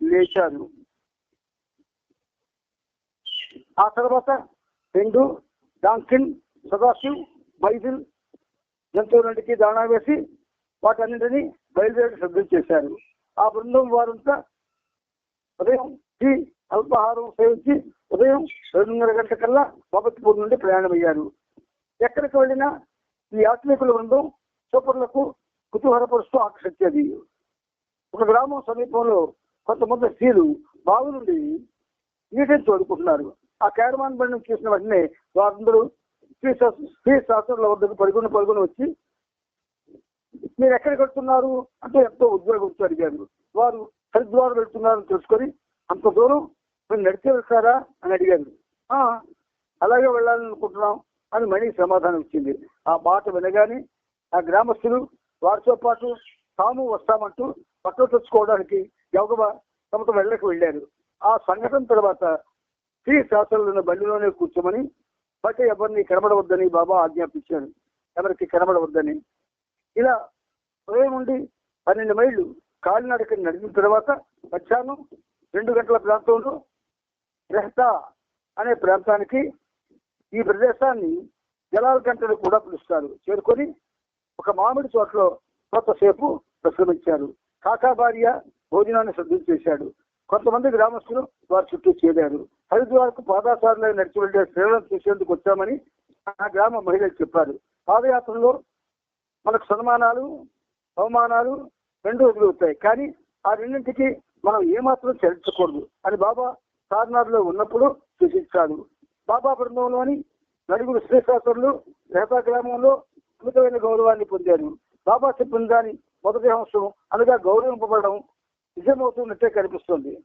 లేచారు. ఆ తర్వాత పెండు, డాన్సిన్, సదాశివ్, బైబిల్ జంతువులన్నిటికీ దాణా వేసి వాటన్నింటినీ బయలుదేరి సిద్ధం చేశారు. ఆ బృందం వారంతా ఉదయం టీ అల్పాహారం సేవించి ఉదయం 7:30 గంటలకల్లా బాబత్పూర్ నుండి ప్రయాణమయ్యారు. ఎక్కడికి వెళ్ళినా ఈ యాత్రికుల బృందం చూపర్లకు కుతూహలపరుస్తూ ఆకర్షించేది. ఒక గ్రామం సమీపంలో కొంతమంది స్త్రీలు బావి నుండి నీటిని తోడుకుంటున్నారు. ఆ క్యారవాన్ బండిని చూసిన వెంటనే వారందరూ స్త్రీ శాస్త్రుల వద్దకు పరుగుని వచ్చి మీరు ఎక్కడికి వెళ్తున్నారు అంటే ఎంతో ఉద్యోగంతో అడిగారు. వారు హరిద్వార్ వెళ్తున్నారని తెలుసుకొని అంత దూరం మీరు నడిచే వెళ్తారా అని అడిగారు. అలాగే వెళ్ళాలనుకుంటున్నాం అని మణి సమాధానం ఇచ్చింది. ఆ మాట వినగానే ఆ గ్రామస్తులు వారితో పాటు తాము వస్తామంటూ పక్కన తెచ్చుకోవడానికి గబగబా తమతో వెళ్ళకి వెళ్ళారు. ఆ సంఘటన తర్వాత స్త్రీ శాస్త్రులను బండిలోనే కూర్చోమని బట్టి ఎవరిని కనబడవద్దని బాబా ఆజ్ఞాపించారు. ఎవరికి కనబడవద్దని. ఇలా ఉదయం నుండి 12 మైళ్ళు కాలినడకని నడిచిన తర్వాత మధ్యాహ్నం 2 గంటల ప్రాంతంలో రెహతా అనే ప్రాంతానికి, ఈ ప్రదేశాన్ని జలాల్ గంటలు కూడా పిలుస్తారు, చేరుకొని ఒక మామిడి తోటలో కొంతసేపు విశ్రమించారు. కాకా భార్య భోజనాన్ని సిద్ధం చేశాడు. కొంతమంది గ్రామస్తులు వారి చుట్టూ చేరారు. హరిద్వార్కు పాదాచారులై నడిచి వెళ్లే స్త్రీలను చూసేందుకు వచ్చామని ఆ గ్రామ మహిళలు చెప్పారు. పాదయాత్రలో మనకు సన్మానాలు, అవమానాలు రెండు ఎదురవుతాయి, కానీ ఆ రెండింటికి మనం ఏమాత్రం చలించకూడదు అని బాబా సార్నాథ్లో ఉన్నప్పుడు సూచించాడు. బాబా బృందంలోని నలుగురు శ్రీశాస్త్రులు రెహతా గ్రామంలో అద్భుతమైన గౌరవాన్ని పొందారు. బాబా చెప్పిన దాని మొదటి అంశం అనగా గౌరవింపబడడం నిజమవుతున్నట్టే కనిపిస్తుంది.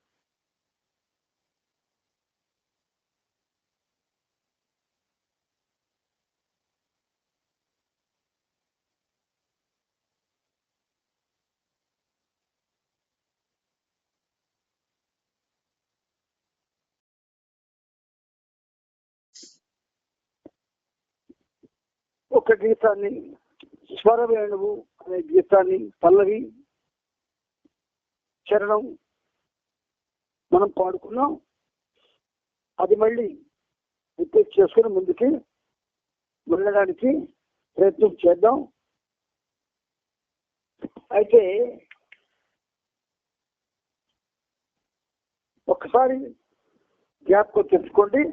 ఒక గీతాన్ని, స్వరవేణువు అనే గీతాన్ని, పల్లవి చరణం మనం పాడుకున్నాం. అది మళ్ళీ రిపీట్ చేసుకుని ముందుకి వెళ్ళడానికి ప్రయత్నం చేద్దాం. అయితే ఒక్కసారి జ్ఞాపకం తెచ్చుకోండి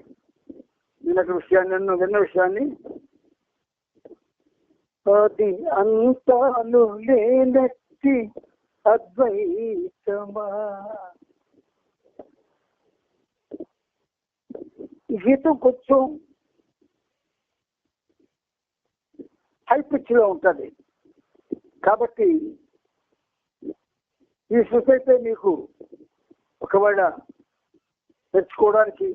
విన్న విషయాన్ని. అది అంతాలు లేనట్టి అద్వైతమా. గీతం కొంచెం హై పిచ్ లో ఉంటుంది కాబట్టి ఈ శృతి అయితే మీకు ఒకవేళ తెచ్చుకోవడానికి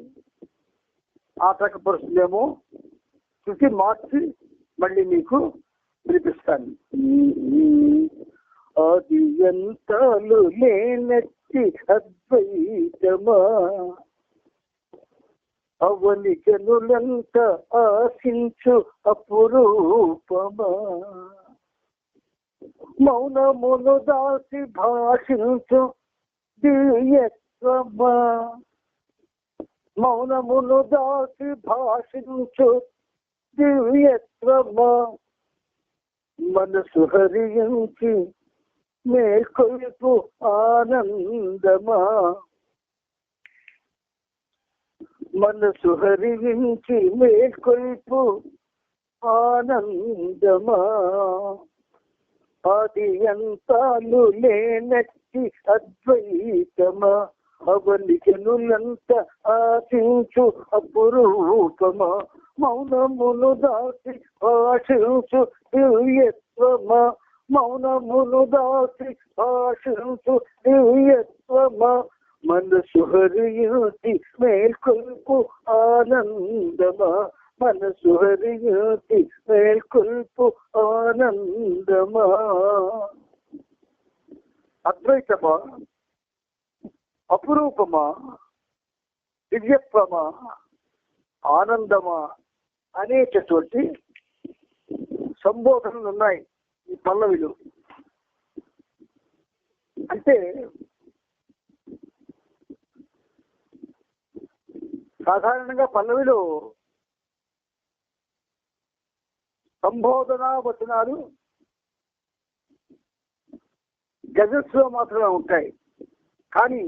ఆటంకపరుస్తుందేమో. శృతి మార్చి మళ్ళీ మీకు వినిపిస్తాను. అది ఎంతలు లేనట్టి అద్వైతమా, అవని జనులంత ఆశించు అపురూపమా, మౌనమును దాసి భాషించు దివ్యత్వమా, మౌనమును దాసి భాషించు దివ్యత్వమా, మనసు హరించి మేల్కొల్పు ఆనందమా, మనసు హరించి మేల్కొల్పు ఆనందమా, అది ఎంతాలు లేనట్టి అద్వైతమా, అవని జనులంత ఆశించు అపురూపమా, మౌనమును దాసి భాషించు దివ్యత్వమా, మౌనమును దాసి భాషించు దివ్యత్వమా, మనసు హరించి మేల్కొల్పు ఆనందమా, మనసు హరించి మేల్కొల్పు ఆనందమా. అద్వైతమా, అపురూపమా, దివ్యత్వమా, ఆనందమా అనేటటువంటి సంబోధనలు ఉన్నాయి ఈ పల్లవిలో. అంటే సాధారణంగా పల్లవిలో సంబోధనా వచనాలు గజల్స్ లో మాత్రమే ఉంటాయి. కానీ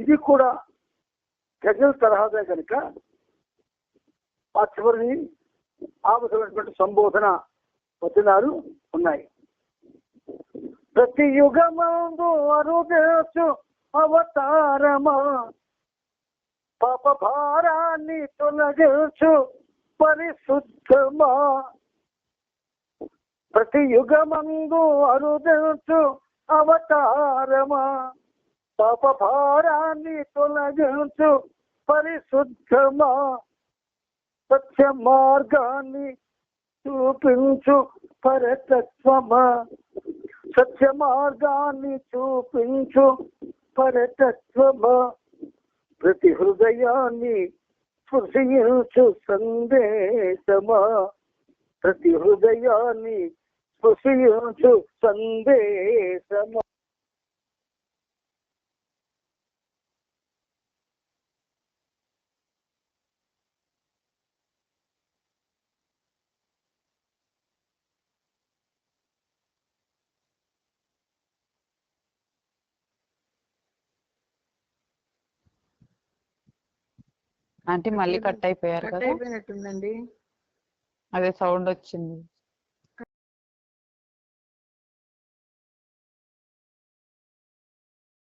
ఇది కూడా గజల్ తరహాదే కనుక ఆ చివరిని ఆవసరమైనటువంటి సంబోధన వచనాలు ఉన్నాయి. ప్రతి యుగమందు అరుదేశు అవతారమా, పాప భారాన్ని తొలగించు పరిశుద్ధమా, ప్రతి యుగమందు అరుదేశు అవతారమా, పాప భారాన్ని తొలగించు పరిశుద్ధమా, సత్య మార్గాన్ని చూపించు పరతత్వమా, సత్య మార్గాన్ని చూపించు పరతత్వమా, ప్రతి హృదయాన్ని స్పృశించు సందేశమా, ప్రతి హృదయాన్ని స్పృశించు సందేశమా. అంటే మళ్ళీ కట్ అయిపోయారు కట్ కదా, అయిపోయినట్టుందండి. అదే సౌండ్ వచ్చింది.